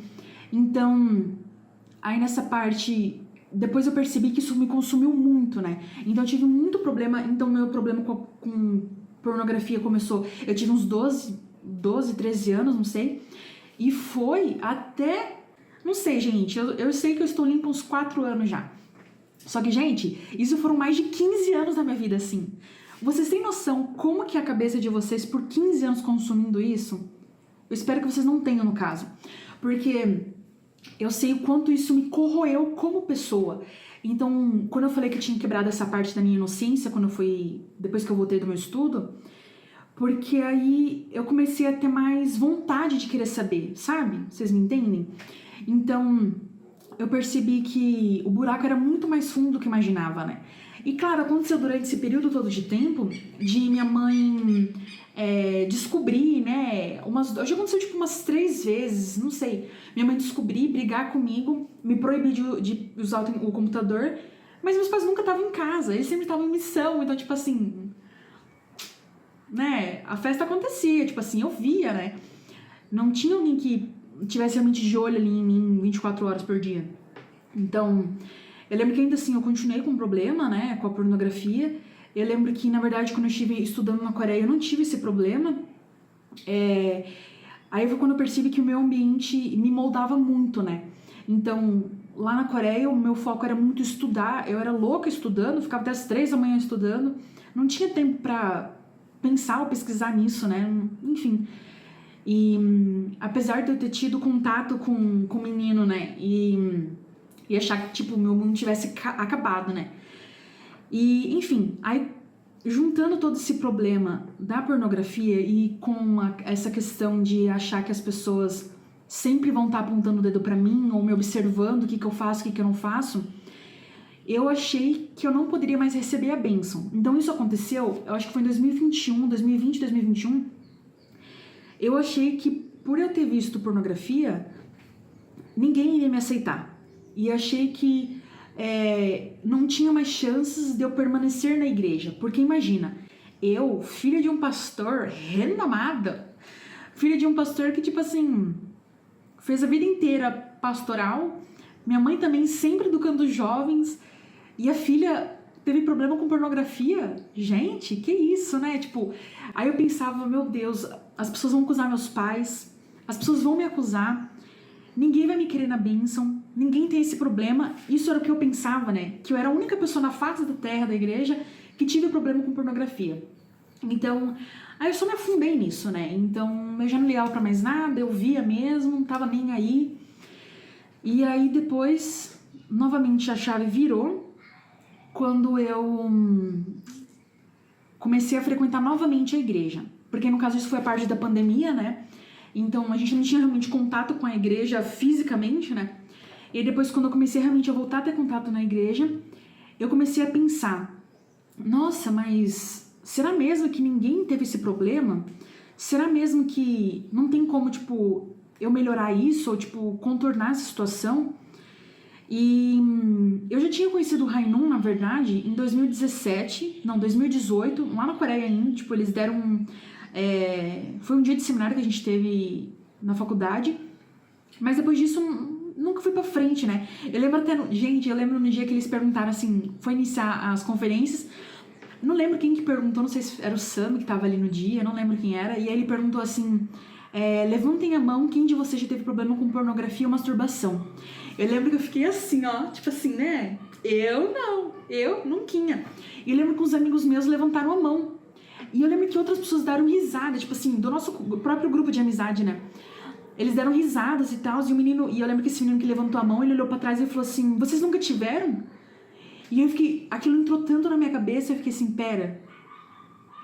Então, aí nessa parte, depois eu percebi que isso me consumiu muito, né? Então eu tive muito problema. Então meu problema com pornografia começou, eu tive uns 12, 13 anos, não sei. E foi até, não sei, gente, eu sei que eu estou limpa uns 4 anos já. Só que, gente, isso foram mais de 15 anos da minha vida, assim. Vocês têm noção como que é a cabeça de vocês por 15 anos consumindo isso? Eu espero que vocês não tenham, no caso. Porque eu sei o quanto isso me corroeu como pessoa. Então, quando eu falei que eu tinha quebrado essa parte da minha inocência, depois que eu voltei do meu estudo, porque aí eu comecei a ter mais vontade de querer saber, sabe? Vocês me entendem? Então, eu percebi que o buraco era muito mais fundo do que imaginava, né? E claro, aconteceu durante esse período todo de tempo de minha mãe descobrir, né? Já aconteceu tipo umas 3 vezes, não sei. Minha mãe descobrir, brigar comigo, me proibir de usar o computador, mas meus pais nunca estavam em casa, eles sempre estavam em missão, então tipo assim, né? A festa acontecia, tipo assim, eu via, né? Não tinha alguém que tivesse realmente de olho ali em mim 24 horas por dia. Então, eu lembro que ainda assim eu continuei com um problema, né, com a pornografia. Eu lembro que, na verdade, quando eu estive estudando na Coreia, eu não tive esse problema. Aí foi quando eu percebi que o meu ambiente me moldava muito, né. Então, lá na Coreia, o meu foco era muito estudar. Eu era louca estudando, ficava até as 3 da manhã estudando. Não tinha tempo pra pensar ou pesquisar nisso, né, enfim. E apesar de eu ter tido contato com o menino, né, e achar que, tipo, o meu mundo tivesse acabado, né? E, enfim, aí juntando todo esse problema da pornografia e com essa questão de achar que as pessoas sempre vão estar apontando o dedo pra mim ou me observando o que eu faço, o que eu não faço, eu achei que eu não poderia mais receber a bênção. Então isso aconteceu, eu acho que foi em 2020, 2021, eu achei que por eu ter visto pornografia, ninguém iria me aceitar. E achei que não tinha mais chances de eu permanecer na igreja. Porque imagina, eu, filha de um pastor renomada, filha de um pastor que, tipo assim, fez a vida inteira pastoral, minha mãe também sempre educando os jovens, e a filha teve problema com pornografia. Gente, que isso, né? Tipo, aí eu pensava, meu Deus, as pessoas vão acusar meus pais, as pessoas vão me acusar, ninguém vai me querer na bênção, ninguém tem esse problema. Isso era o que eu pensava, né? Que eu era a única pessoa na face da terra, da igreja, que tive problema com pornografia. Então, aí eu só me afundei nisso, né? Então, eu já não ligava pra mais nada, eu via mesmo, não tava nem aí. E aí depois, novamente a chave virou, quando eu comecei a frequentar novamente a igreja. Porque no caso isso foi a parte da pandemia, né? Então a gente não tinha realmente contato com a igreja fisicamente, né? E aí, depois, quando eu comecei realmente a voltar a ter contato na igreja, eu comecei a pensar, nossa, mas será mesmo que ninguém teve esse problema? Será mesmo que não tem como, tipo, eu melhorar isso ou, tipo, contornar essa situação? E eu já tinha conhecido o Hainun, na verdade, em 2018, lá na Coreia ainda. Tipo, eles deram... foi um dia de seminário que a gente teve na faculdade, mas depois disso nunca fui pra frente, né? Eu lembro até... Gente, eu lembro no dia que eles perguntaram, assim, foi iniciar as conferências, não lembro quem que perguntou, não sei se era o Sam que tava ali no dia, não lembro quem era, e aí ele perguntou assim, levantem a mão quem de vocês já teve problema com pornografia ou masturbação. Eu lembro que eu fiquei assim, ó, tipo assim, né? Eu nunca. E eu lembro que uns amigos meus levantaram a mão. E eu lembro que outras pessoas deram risada, tipo assim, do nosso próprio grupo de amizade, né? Eles deram risadas e tal, e o menino... E eu lembro que esse menino que levantou a mão, ele olhou pra trás e falou assim, vocês nunca tiveram? E eu fiquei... Aquilo entrou tanto na minha cabeça, eu fiquei assim, pera...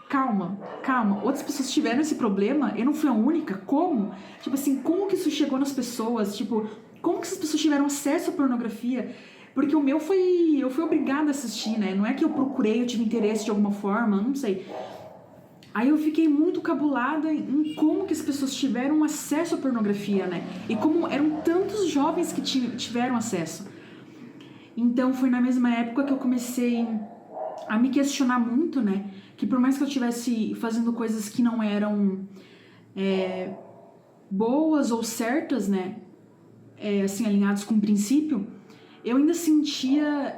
Calma. Outras pessoas tiveram esse problema, eu não fui a única, como? Tipo assim, como que isso chegou nas pessoas? Tipo, como que essas pessoas tiveram acesso à pornografia? Porque o meu foi... Eu fui obrigada a assistir, né? Não é que eu procurei, eu tive interesse de alguma forma, não sei... Aí eu fiquei muito cabulada em como que as pessoas tiveram acesso à pornografia, né? E como eram tantos jovens que tiveram acesso. Então foi na mesma época que eu comecei a me questionar muito, né? Que por mais que eu estivesse fazendo coisas que não eram boas ou certas, né? Assim, alinhados com o princípio, eu ainda sentia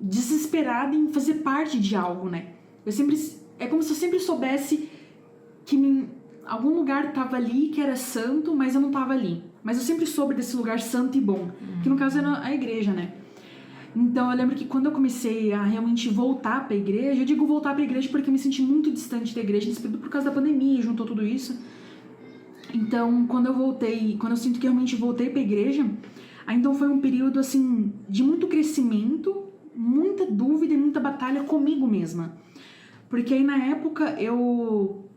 desesperada em fazer parte de algo, né? É como se eu sempre soubesse que algum lugar estava ali que era santo, mas eu não estava ali. Mas eu sempre soube desse lugar santo e bom, que no caso era a igreja, né? Então eu lembro que quando eu comecei a realmente voltar para a igreja, eu digo voltar para a igreja porque eu me senti muito distante da igreja nesse período por causa da pandemia, juntou tudo isso. Então quando eu sinto que realmente voltei para a igreja, aí então foi um período assim de muito crescimento, muita dúvida e muita batalha comigo mesma. Porque aí na época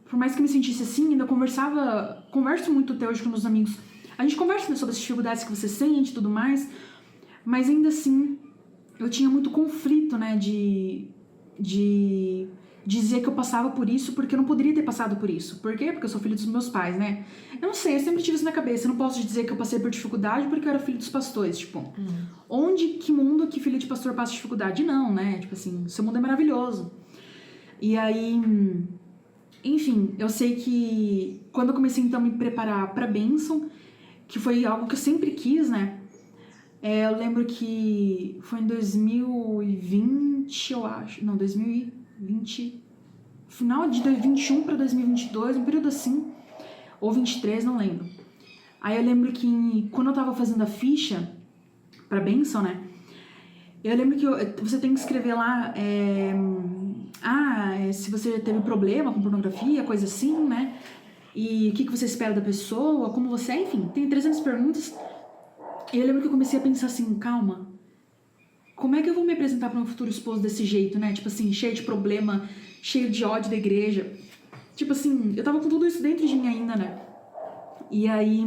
por mais que eu me sentisse assim, ainda converso muito até hoje com meus amigos. A gente conversa, né, sobre as dificuldades que você sente e tudo mais, mas ainda assim eu tinha muito conflito, né, de dizer que eu passava por isso porque eu não poderia ter passado por isso. Por quê? Porque eu sou filho dos meus pais, né? Eu não sei, eu sempre tive isso na cabeça. Eu não posso dizer que eu passei por dificuldade porque eu era filho dos pastores, tipo... Que mundo que filho de pastor passa dificuldade? Não, né? Tipo assim, seu mundo é maravilhoso. E aí, enfim, eu sei que quando eu comecei então a me preparar pra bênção, que foi algo que eu sempre quis, né? Eu lembro que foi em 2020, eu acho. Não, 2020. Final de 2021 pra 2022, um período assim. Ou 23, não lembro. Aí eu lembro que quando eu tava fazendo a ficha pra bênção, né? Eu lembro que você tem que escrever lá... se você já teve problema com pornografia, coisa assim, né? E o que você espera da pessoa, como você é, enfim, tem 300 perguntas. E eu lembro que eu comecei a pensar assim, calma, como é que eu vou me apresentar para um futuro esposo desse jeito, né? Tipo assim, cheio de problema, cheio de ódio da igreja. Tipo assim, eu tava com tudo isso dentro de mim ainda, né? E aí...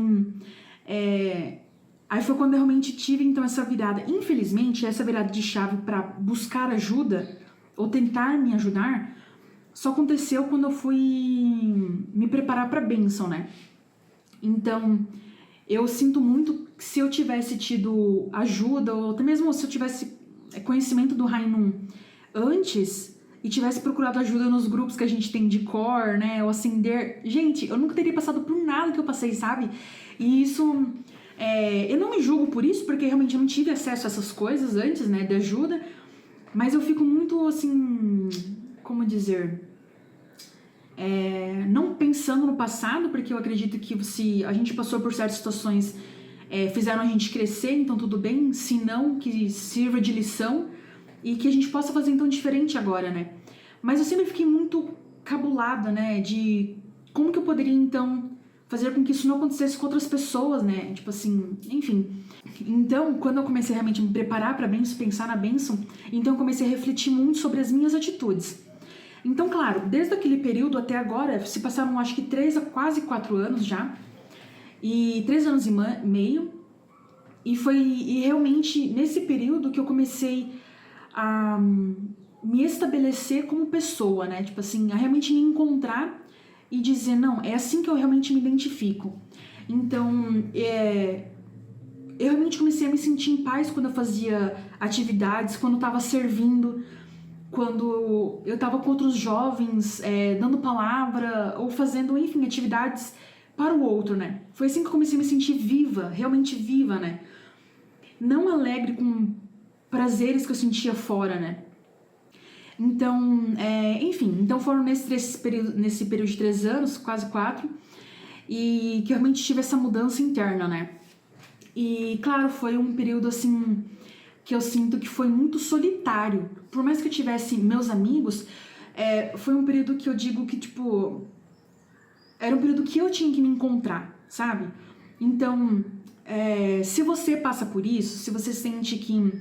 Aí foi quando eu realmente tive, então, essa virada. Infelizmente, essa virada de chave para buscar ajuda, ou tentar me ajudar, só aconteceu quando eu fui me preparar para a bênção, né? Então, eu sinto muito que se eu tivesse tido ajuda, ou até mesmo se eu tivesse conhecimento do Hainun antes e tivesse procurado ajuda nos grupos que a gente tem de core, né? Ou Ascender. Gente, eu nunca teria passado por nada que eu passei, sabe? E isso... eu não me julgo por isso, porque realmente eu não tive acesso a essas coisas antes, né? De ajuda. Mas eu fico muito, assim... Como dizer... não pensando no passado, porque eu acredito que se a gente passou por certas situações, fizeram a gente crescer, então tudo bem. Se não, que sirva de lição e que a gente possa fazer então diferente agora, né? Mas eu sempre fiquei muito cabulada, né? De como que eu poderia então fazer com que isso não acontecesse com outras pessoas, né? Tipo assim, enfim. Então, quando eu comecei realmente a me preparar para a bênção, pensar na bênção, então eu comecei a refletir muito sobre as minhas atitudes. Então, claro, desde aquele período até agora, se passaram acho que 3 a quase 4 anos já, e 3 anos e meio, e realmente nesse período que eu comecei a me estabelecer como pessoa, né? Tipo assim, a realmente me encontrar e dizer, não, é assim que eu realmente me identifico. Então, eu realmente comecei a me sentir em paz quando eu fazia atividades, quando eu estava servindo, quando eu estava com outros jovens, dando palavra ou fazendo, enfim, atividades para o outro, né? Foi assim que eu comecei a me sentir viva, realmente viva, né? Não alegre com prazeres que eu sentia fora, né? Então, enfim, então foram nesse período de 3 anos, quase 4, e que eu realmente tive essa mudança interna, né? E, claro, foi um período, assim, que eu sinto que foi muito solitário. Por mais que eu tivesse meus amigos, foi um período que eu digo que, tipo, era um período que eu tinha que me encontrar, sabe? Então, se você passa por isso, se você sente que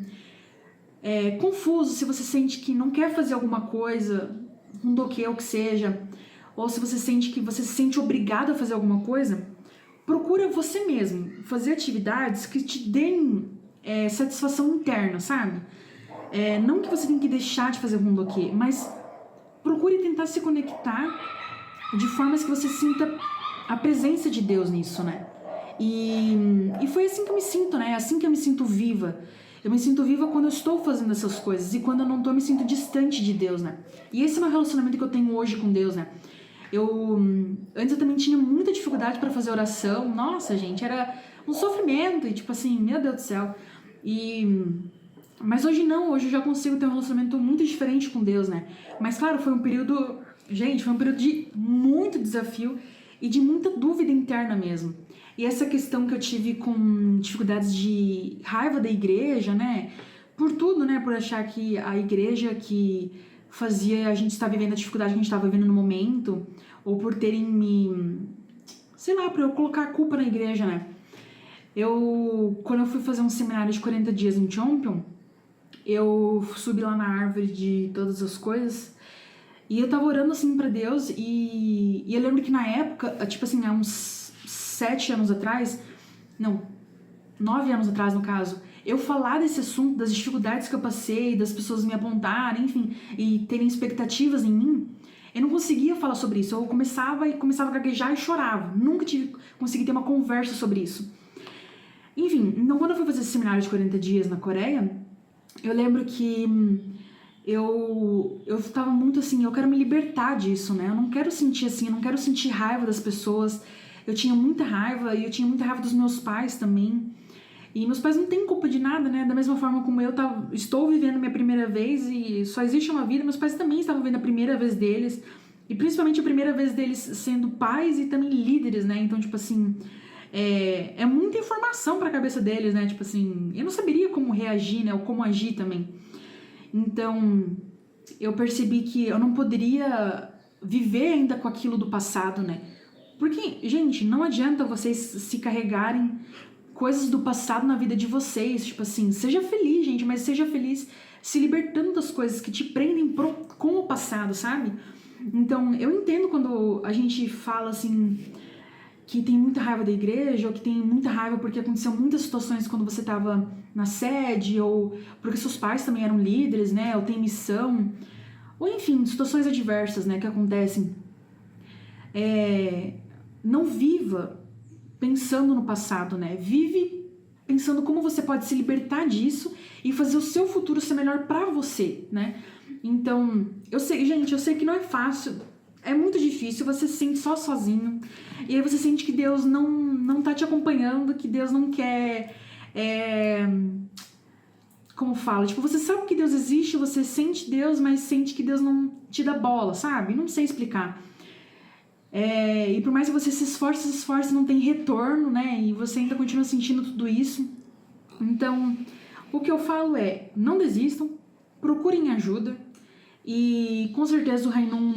confuso, se você sente que não quer fazer alguma coisa, um doque ou que seja, ou se você sente que você se sente obrigado a fazer alguma coisa, procura você mesmo fazer atividades que te deem satisfação interna, sabe? Não que você tenha que deixar de fazer um doque, mas procure tentar se conectar de formas que você sinta a presença de Deus nisso, né? E foi assim que eu me sinto, né? Assim que eu me sinto viva. Eu me sinto viva quando eu estou fazendo essas coisas. E quando eu não tô, eu me sinto distante de Deus, né? E esse é o meu relacionamento que eu tenho hoje com Deus, né? Antes eu também tinha muita dificuldade para fazer oração. Nossa, gente, era um sofrimento. E tipo assim, meu Deus do céu. Mas hoje não, hoje eu já consigo ter um relacionamento muito diferente com Deus, né? Mas claro, foi um período de muito desafio e de muita dúvida interna mesmo. E essa questão que eu tive com dificuldades de raiva da igreja, né? Por tudo, né? Por achar que a igreja que fazia a gente estar vivendo a dificuldade que a gente estava vivendo no momento, ou por terem sei lá, por eu colocar a culpa na igreja, né? Quando eu fui fazer um seminário de 40 dias em Chompion, eu subi lá na árvore de todas as coisas e eu tava orando assim pra Deus e eu lembro que na época, tipo assim, há uns 7 anos atrás, não, 9 anos atrás no caso, eu falar desse assunto, das dificuldades que eu passei, das pessoas me apontarem, enfim, e terem expectativas em mim, eu não conseguia falar sobre isso. Eu começava a gaguejar e chorava. Nunca consegui ter uma conversa sobre isso. Enfim, então quando eu fui fazer esse seminário de 40 dias na Coreia, eu lembro que eu tava muito assim, eu quero me libertar disso, né? Eu não quero sentir assim, eu não quero sentir raiva das pessoas. Eu tinha muita raiva e eu tinha muita raiva dos meus pais também. E meus pais não têm culpa de nada, né? Da mesma forma como eu estou vivendo minha primeira vez e só existe uma vida, meus pais também estavam vivendo a primeira vez deles. E principalmente a primeira vez deles sendo pais e também líderes, né? Então, tipo assim, é muita informação pra cabeça deles, né? Tipo assim, eu não saberia como reagir, né? Ou como agir também. Então, eu percebi que eu não poderia viver ainda com aquilo do passado, né? Porque, gente, não adianta vocês se carregarem coisas do passado na vida de vocês. Tipo assim, seja feliz, gente, mas seja feliz se libertando das coisas que te prendem com o passado, sabe? Então, eu entendo quando a gente fala assim que tem muita raiva da igreja, ou que tem muita raiva porque aconteceu muitas situações quando você estava na sede, ou porque seus pais também eram líderes, né, ou tem missão, ou enfim, situações adversas, né, que acontecem. Não viva pensando no passado, né, vive pensando como você pode se libertar disso e fazer o seu futuro ser melhor pra você, né. Então, eu sei que não é fácil, é muito difícil, você se sente só sozinho, e aí você sente que Deus não tá te acompanhando, que Deus não quer, como fala, tipo, você sabe que Deus existe, você sente Deus, mas sente que Deus não te dá bola, sabe? Não sei explicar. E por mais que você se esforce, não tem retorno, né? E você ainda continua sentindo tudo isso. Então, o que eu falo não desistam, procurem ajuda, e com certeza o Rainun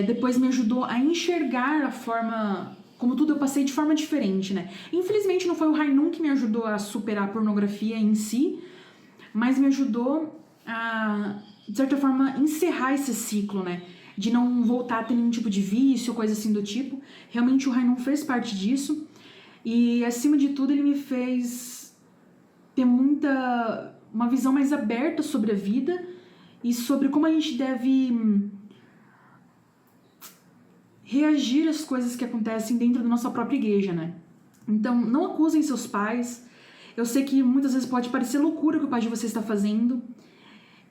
depois me ajudou a enxergar a forma como tudo eu passei de forma diferente, né? Infelizmente não foi o Rainun que me ajudou a superar a pornografia em si, mas me ajudou a, de certa forma, encerrar esse ciclo, né? De não voltar a ter nenhum tipo de vício, coisa assim do tipo. Realmente o Rainun fez parte disso, e acima de tudo ele me fez ter uma visão mais aberta sobre a vida e sobre como a gente deve reagir às coisas que acontecem dentro da nossa própria igreja, né? Então, não acusem seus pais. Eu sei que muitas vezes pode parecer loucura o que o pai de vocês está fazendo.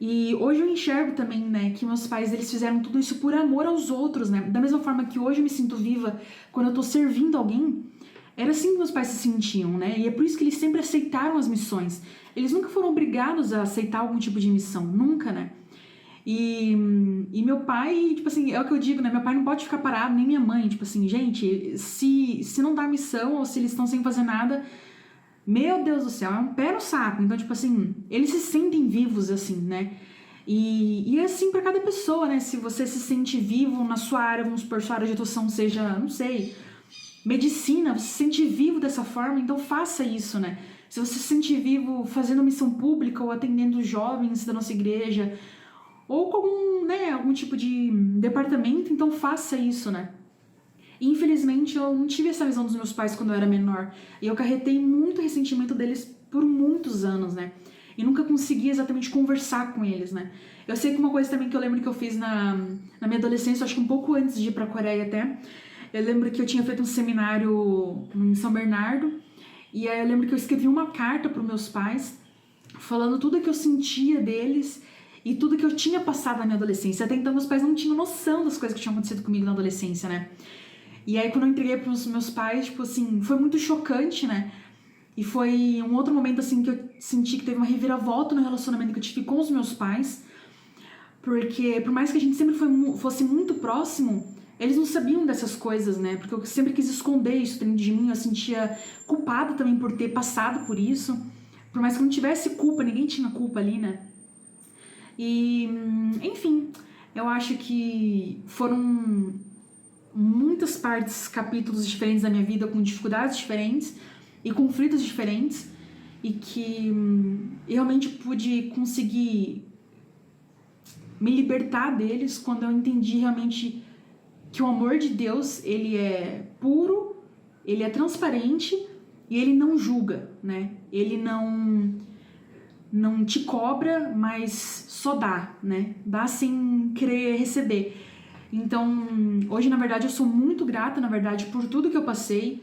E hoje eu enxergo também, né, que meus pais, eles fizeram tudo isso por amor aos outros, né? Da mesma forma que hoje eu me sinto viva quando eu tô servindo alguém, era assim que meus pais se sentiam, né? E é por isso que eles sempre aceitaram as missões. Eles nunca foram obrigados a aceitar algum tipo de missão, nunca, né? E meu pai, tipo assim, é o que eu digo, né? Meu pai não pode ficar parado, nem minha mãe. Tipo assim, gente, se não dá missão ou se eles estão sem fazer nada, meu Deus do céu, é um pé no saco. Então, tipo assim, eles se sentem vivos, assim, né? E é assim pra cada pessoa, né? Se você se sente vivo na sua área, vamos supor, sua área de atuação seja, não sei, medicina, você se sente vivo dessa forma, então faça isso, né? Se você se sente vivo fazendo missão pública ou atendendo jovens da nossa igreja, ou com algum, né, algum tipo de departamento, então faça isso, né? Infelizmente, eu não tive essa visão dos meus pais quando eu era menor. E eu carretei muito ressentimento deles por muitos anos, né? E nunca consegui exatamente conversar com eles, né? Eu sei que uma coisa também que eu lembro que eu fiz na minha adolescência, acho que um pouco antes de ir pra Coreia até, eu lembro que eu tinha feito um seminário em São Bernardo, e aí eu lembro que eu escrevi uma carta pros meus pais, falando tudo que eu sentia deles e tudo que eu tinha passado na minha adolescência. Até então meus pais não tinham noção das coisas que tinham acontecido comigo na adolescência, né? E aí quando eu entreguei pros meus pais, tipo assim, foi muito chocante, né? E foi um outro momento, assim, que eu senti que teve uma reviravolta no relacionamento que eu tive com os meus pais. Porque por mais que a gente sempre fosse muito próximo, eles não sabiam dessas coisas, né? Porque eu sempre quis esconder isso dentro de mim, eu sentia culpada também por ter passado por isso. Por mais que eu não tivesse culpa, ninguém tinha culpa ali, né? E, enfim, eu acho que foram muitas partes, capítulos diferentes da minha vida com dificuldades diferentes e conflitos diferentes e que eu realmente pude conseguir me libertar deles quando eu entendi realmente que o amor de Deus, ele é puro, ele é transparente e ele não julga, né? Ele não te cobra, mas só dá, né? Dá sem querer receber. Então, hoje, na verdade, eu sou muito grata, na verdade, por tudo que eu passei,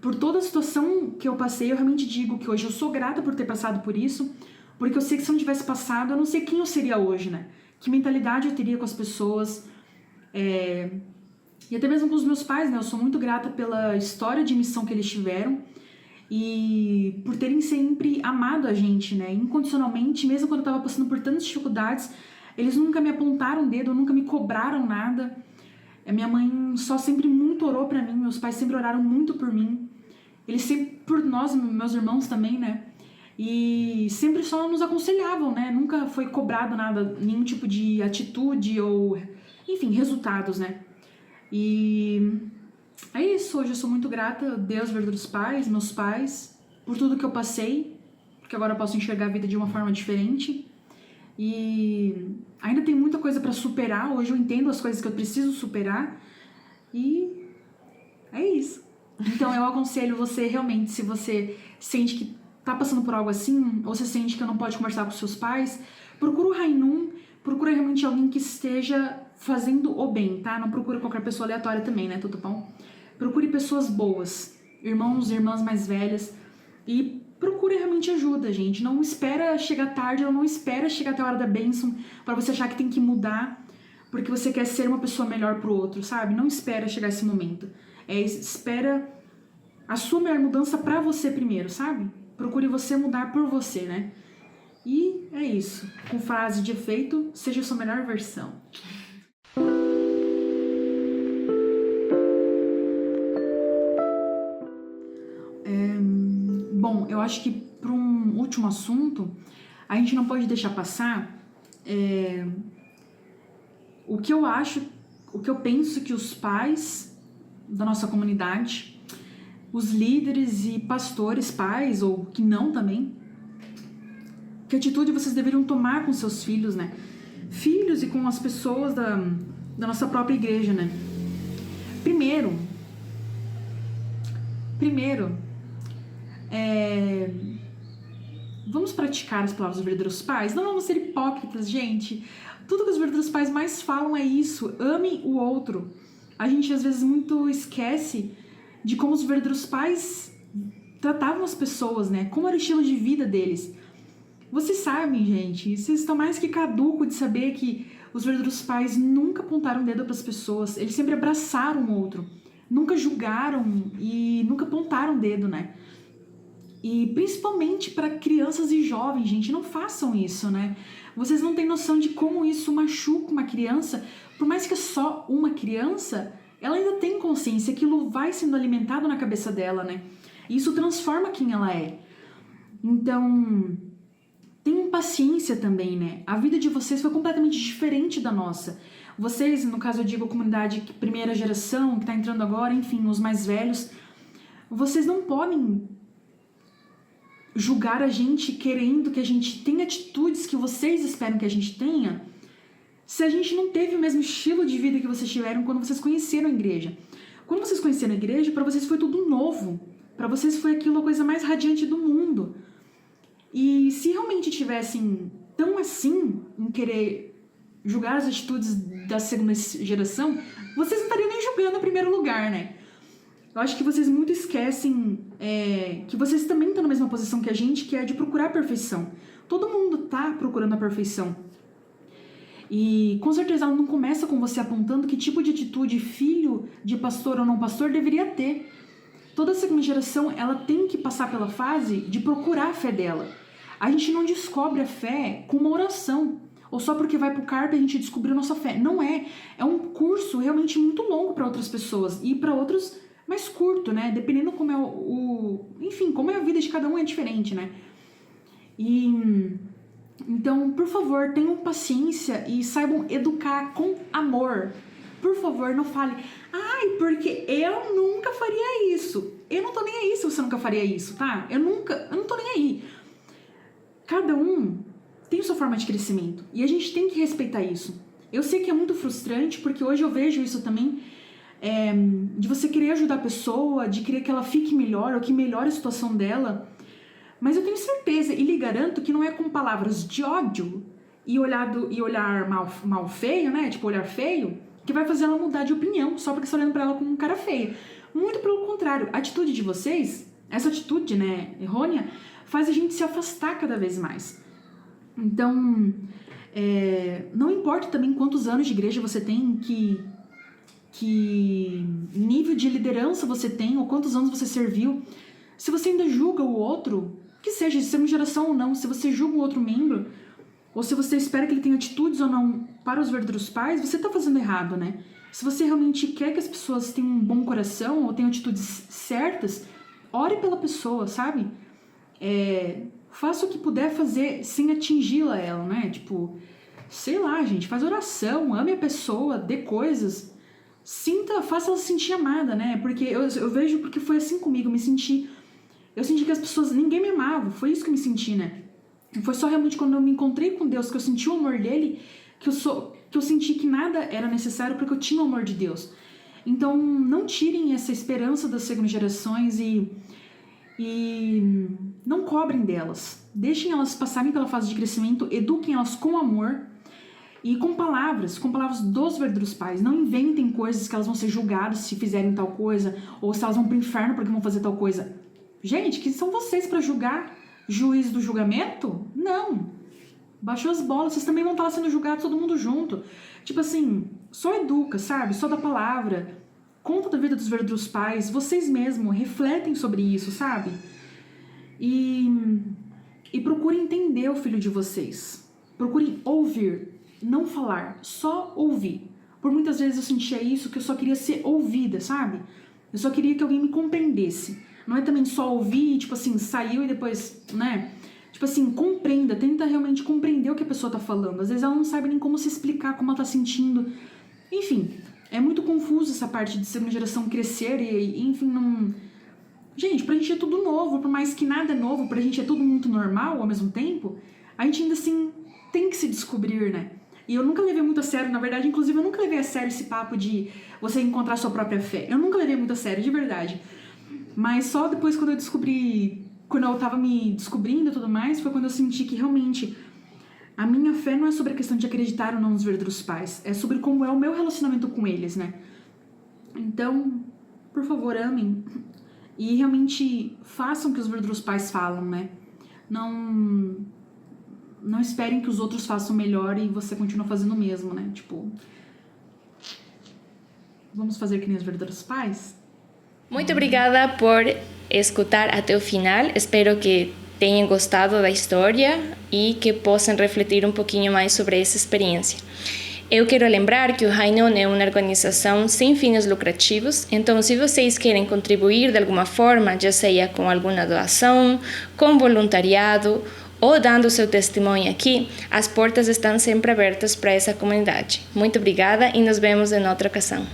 por toda a situação que eu passei. Eu realmente digo que hoje eu sou grata por ter passado por isso, porque eu sei que se eu não tivesse passado, eu não sei quem eu seria hoje, né? Que mentalidade eu teria com as pessoas, e até mesmo com os meus pais, né? Eu sou muito grata pela história de missão que eles tiveram e por terem sempre amado a gente, né? Incondicionalmente, mesmo quando eu tava passando por tantas dificuldades, eles nunca me apontaram o dedo, nunca me cobraram nada. A minha mãe só sempre muito orou pra mim, meus pais sempre oraram muito por mim. Eles sempre, por nós, meus irmãos também, né? E sempre só nos aconselhavam, né? Nunca foi cobrado nada, nenhum tipo de atitude ou, enfim, resultados, né? E é isso, hoje eu sou muito grata a Deus, verdadeiros pais, meus pais, por tudo que eu passei, porque agora eu posso enxergar a vida de uma forma diferente. E ainda tem muita coisa pra superar, hoje eu entendo as coisas que eu preciso superar e é isso. Então eu aconselho você realmente, se você sente que tá passando por algo assim, ou você sente que não pode conversar com seus pais, procura o Rainum, procura realmente alguém que esteja fazendo o bem, tá? Não procura qualquer pessoa aleatória também, né? Tudo bom? Procure pessoas boas, irmãos e irmãs mais velhas e procure realmente ajuda, gente. Não espera chegar tarde, ou não espera chegar até a hora da bênção pra você achar que tem que mudar porque você quer ser uma pessoa melhor pro outro, sabe? Não espera chegar esse momento. Espera a sua melhor mudança pra você primeiro, sabe? Procure você mudar por você, né? E é isso. Com frase de efeito, seja a sua melhor versão. Bom, eu acho que para um último assunto, a gente não pode deixar passar o que eu acho, o que eu penso que os pais da nossa comunidade, os líderes e pastores, pais ou que não também, que atitude vocês deveriam tomar com seus filhos, né? Filhos e com as pessoas da nossa própria igreja, né? Primeiro, vamos praticar as palavras dos verdadeiros pais. Não vamos ser hipócritas, gente. Tudo que os verdadeiros pais mais falam é isso. Ame o outro. A gente às vezes muito esquece de como os verdadeiros pais tratavam as pessoas, né? Como era o estilo de vida deles. Vocês sabem, gente, vocês estão mais que caduco de saber que os verdadeiros pais nunca apontaram o dedo para as pessoas, eles sempre abraçaram o outro, nunca julgaram e nunca apontaram o dedo, né? E principalmente para crianças e jovens, gente, não façam isso, né? Vocês não têm noção de como isso machuca uma criança, por mais que é só uma criança, ela ainda tem consciência, aquilo vai sendo alimentado na cabeça dela, né? E isso transforma quem ela é. Então, tenham paciência também, né? A vida de vocês foi completamente diferente da nossa. Vocês, no caso eu digo a comunidade primeira geração, que tá entrando agora, enfim, os mais velhos, vocês não podem julgar a gente querendo que a gente tenha atitudes que vocês esperam que a gente tenha, se a gente não teve o mesmo estilo de vida que vocês tiveram quando vocês conheceram a igreja. Quando vocês conheceram a igreja, para vocês foi tudo novo. Para vocês foi aquilo a coisa mais radiante do mundo. E se realmente tivessem tão assim em querer julgar as atitudes da segunda geração, vocês não estariam nem julgando em primeiro lugar, né? Eu acho que vocês muito esquecem que vocês também estão na mesma posição que a gente, que é de procurar a perfeição. Todo mundo tá procurando a perfeição. E com certeza ela não começa com você apontando que tipo de atitude filho de pastor ou não pastor deveria ter. Toda a segunda geração, ela tem que passar pela fase de procurar a fé dela. A gente não descobre a fé com uma oração, ou só porque vai pro CARP a gente descobriu a nossa fé. Não é. É um curso realmente muito longo para outras pessoas e para outros mais curto, né? Dependendo como é enfim, como é a vida de cada um é diferente, né? Então, por favor, tenham paciência e saibam educar com amor. Por favor, não fale, ai, porque eu nunca faria isso. Eu não tô nem aí se você nunca faria isso, tá? Eu não tô nem aí. Cada um tem sua forma de crescimento e a gente tem que respeitar isso. Eu sei que é muito frustrante, porque hoje eu vejo isso também, de você querer ajudar a pessoa, de querer que ela fique melhor ou que melhore a situação dela. Mas eu tenho certeza e lhe garanto que não é com palavras de ódio e olhar mal feio, né? Tipo, olhar feio, que vai fazer ela mudar de opinião só porque você está olhando para ela com cara feia. Muito pelo contrário, a atitude de vocês, essa atitude, né, errônea, faz a gente se afastar cada vez mais. Então, não importa também quantos anos de igreja você tem, que nível de liderança você tem, ou quantos anos você serviu, se você ainda julga o outro, que seja de segunda geração ou não, se você julga o outro membro, ou se você espera que ele tenha atitudes ou não para os verdadeiros pais, você está fazendo errado, né? Se você realmente quer que as pessoas tenham um bom coração ou tenham atitudes certas, ore pela pessoa, sabe? Faça o que puder fazer sem atingi-la ela, né? Tipo, sei lá, gente, faz oração, ame a pessoa, dê coisas, faça ela se sentir amada, né? Porque eu vejo, porque foi assim comigo, eu senti que as pessoas, ninguém me amava, foi isso que eu me senti, né? Foi só realmente quando eu me encontrei com Deus, que eu senti o amor dele, que eu senti que nada era necessário porque eu tinha o amor de Deus. Então, não tirem essa esperança das segundas gerações e não cobrem delas. Deixem elas passarem pela fase de crescimento, eduquem elas com amor e com palavras dos verdadeiros pais. Não inventem coisas que elas vão ser julgadas se fizerem tal coisa, ou se elas vão pro inferno porque vão fazer tal coisa. Gente, que são vocês para julgar? Juiz do julgamento? Não. Baixou as bolas, vocês também vão estar lá sendo julgados todo mundo junto. Tipo assim, só educa, sabe? Só dá palavra. Conta da vida dos verdadeiros pais. Vocês mesmos refletem sobre isso, sabe? E procurem entender o filho de vocês. Procurem ouvir, não falar, só ouvir. Por muitas vezes eu sentia isso, que eu só queria ser ouvida, sabe? Eu só queria que alguém me compreendesse. Não é também só ouvir, tipo assim, saiu e depois, né? Tipo assim, compreenda, tenta realmente compreender o que a pessoa tá falando. Às vezes ela não sabe nem como se explicar, como ela tá sentindo. Enfim, é muito confuso essa parte de segunda geração crescer e enfim, não... Gente, pra gente é tudo novo, por mais que nada é novo, pra gente é tudo muito normal ao mesmo tempo, a gente ainda assim tem que se descobrir, né? E eu nunca levei muito a sério, na verdade, inclusive eu nunca levei a sério esse papo de você encontrar sua própria fé. Eu nunca levei muito a sério, de verdade. Mas só depois quando eu tava me descobrindo e tudo mais, foi quando eu senti que realmente a minha fé não é sobre a questão de acreditar ou não nos verdadeiros pais, é sobre como é o meu relacionamento com eles, né? Então, por favor, amem e realmente façam o que os verdadeiros pais falam, né? Não esperem que os outros façam melhor e você continua fazendo o mesmo, né? Tipo, vamos fazer que nem os verdadeiros pais? Muito obrigada por escutar até o final. Espero que tenham gostado da história e que possam refletir um pouquinho mais sobre essa experiência. Eu quero lembrar que o Hainon é uma organização sem fins lucrativos, então se vocês querem contribuir de alguma forma, já seja com alguma doação, com voluntariado ou dando seu testemunho aqui, as portas estão sempre abertas para essa comunidade. Muito obrigada e nos vemos em outra ocasião.